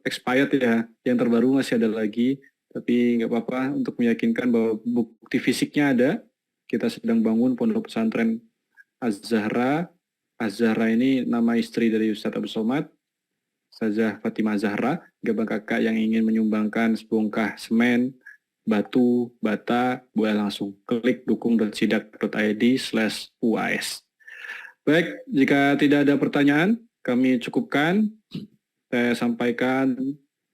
Speaker 1: expired ya, yang terbaru masih ada lagi, tapi nggak apa-apa untuk meyakinkan bahwa bukti fisiknya ada. Kita sedang bangun Pondok Pesantren Az-Zahra. Az-Zahra ini nama istri dari Ustadz Abdul Somad, Ustazah Fatimah Zahra. Bang Kakak yang ingin menyumbangkan sebongkah semen, batu, bata, boleh langsung klik dukung.sidak.id/UAS. Baik, jika tidak ada pertanyaan, kami cukupkan. Saya sampaikan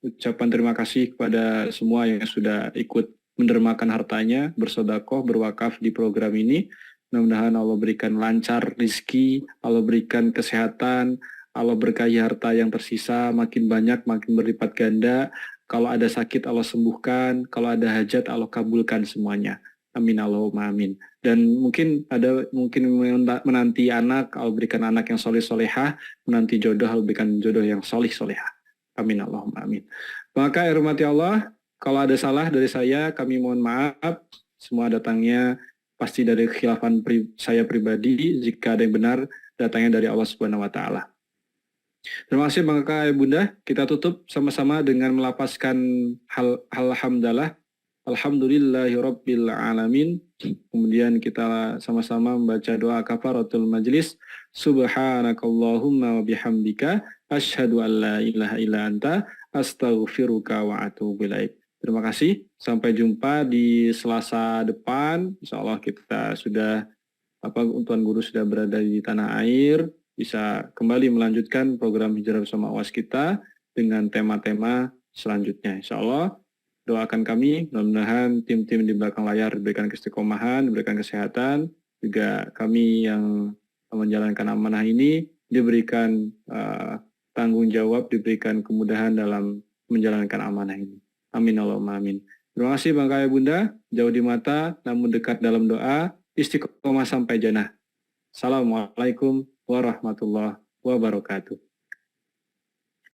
Speaker 1: ucapan terima kasih kepada semua yang sudah ikut mendermakan hartanya, bersedekah, berwakaf di program ini. Mudah-mudahan Allah berikan lancar rezeki, Allah berikan kesehatan, Allah berkahi harta yang tersisa, makin banyak, makin berlipat ganda. Kalau ada sakit, Allah sembuhkan. Kalau ada hajat, Allah kabulkan semuanya. Amin Allahumma amin. Dan mungkin menanti anak, Allah berikan anak yang soleh solehah, menanti jodoh, Allah berikan jodoh yang soleh solehah. Amin Allahumma amin. Maka hormati Allah, kalau ada salah dari saya, kami mohon maaf. Semua datangnya pasti dari khilafan saya pribadi. Jika ada yang benar, datangnya dari Allah Subhanahu Wa Taala. Terima kasih Bang Kakak Bunda. Kita tutup sama-sama dengan melapaskan alhamdulillah. Alhamdulillahirabbil alamin. Kemudian kita sama-sama membaca doa kafaratul majlis. Subhanakallahumma wa bihamdika asyhadu an la ilaha illa anta astaghfiruka wa atubu ilaik. Terima kasih. Sampai jumpa di Selasa depan. Insyaallah kita sudah Tuan Guru sudah berada di tanah air, bisa kembali melanjutkan program Hijrah Bersama UAS kita dengan tema-tema selanjutnya. Insyaallah. Doakan kami, mudah-mudahan tim-tim di belakang layar diberikan keistiqomahan, diberikan kesehatan, juga kami yang menjalankan amanah ini diberikan tanggung jawab, diberikan kemudahan dalam menjalankan amanah ini. Amin Allahumma amin. Terima kasih Bang Kakak Bunda, jauh di mata namun dekat dalam doa, istiqomah sampai jannah. Assalamualaikum warahmatullahi wabarakatuh.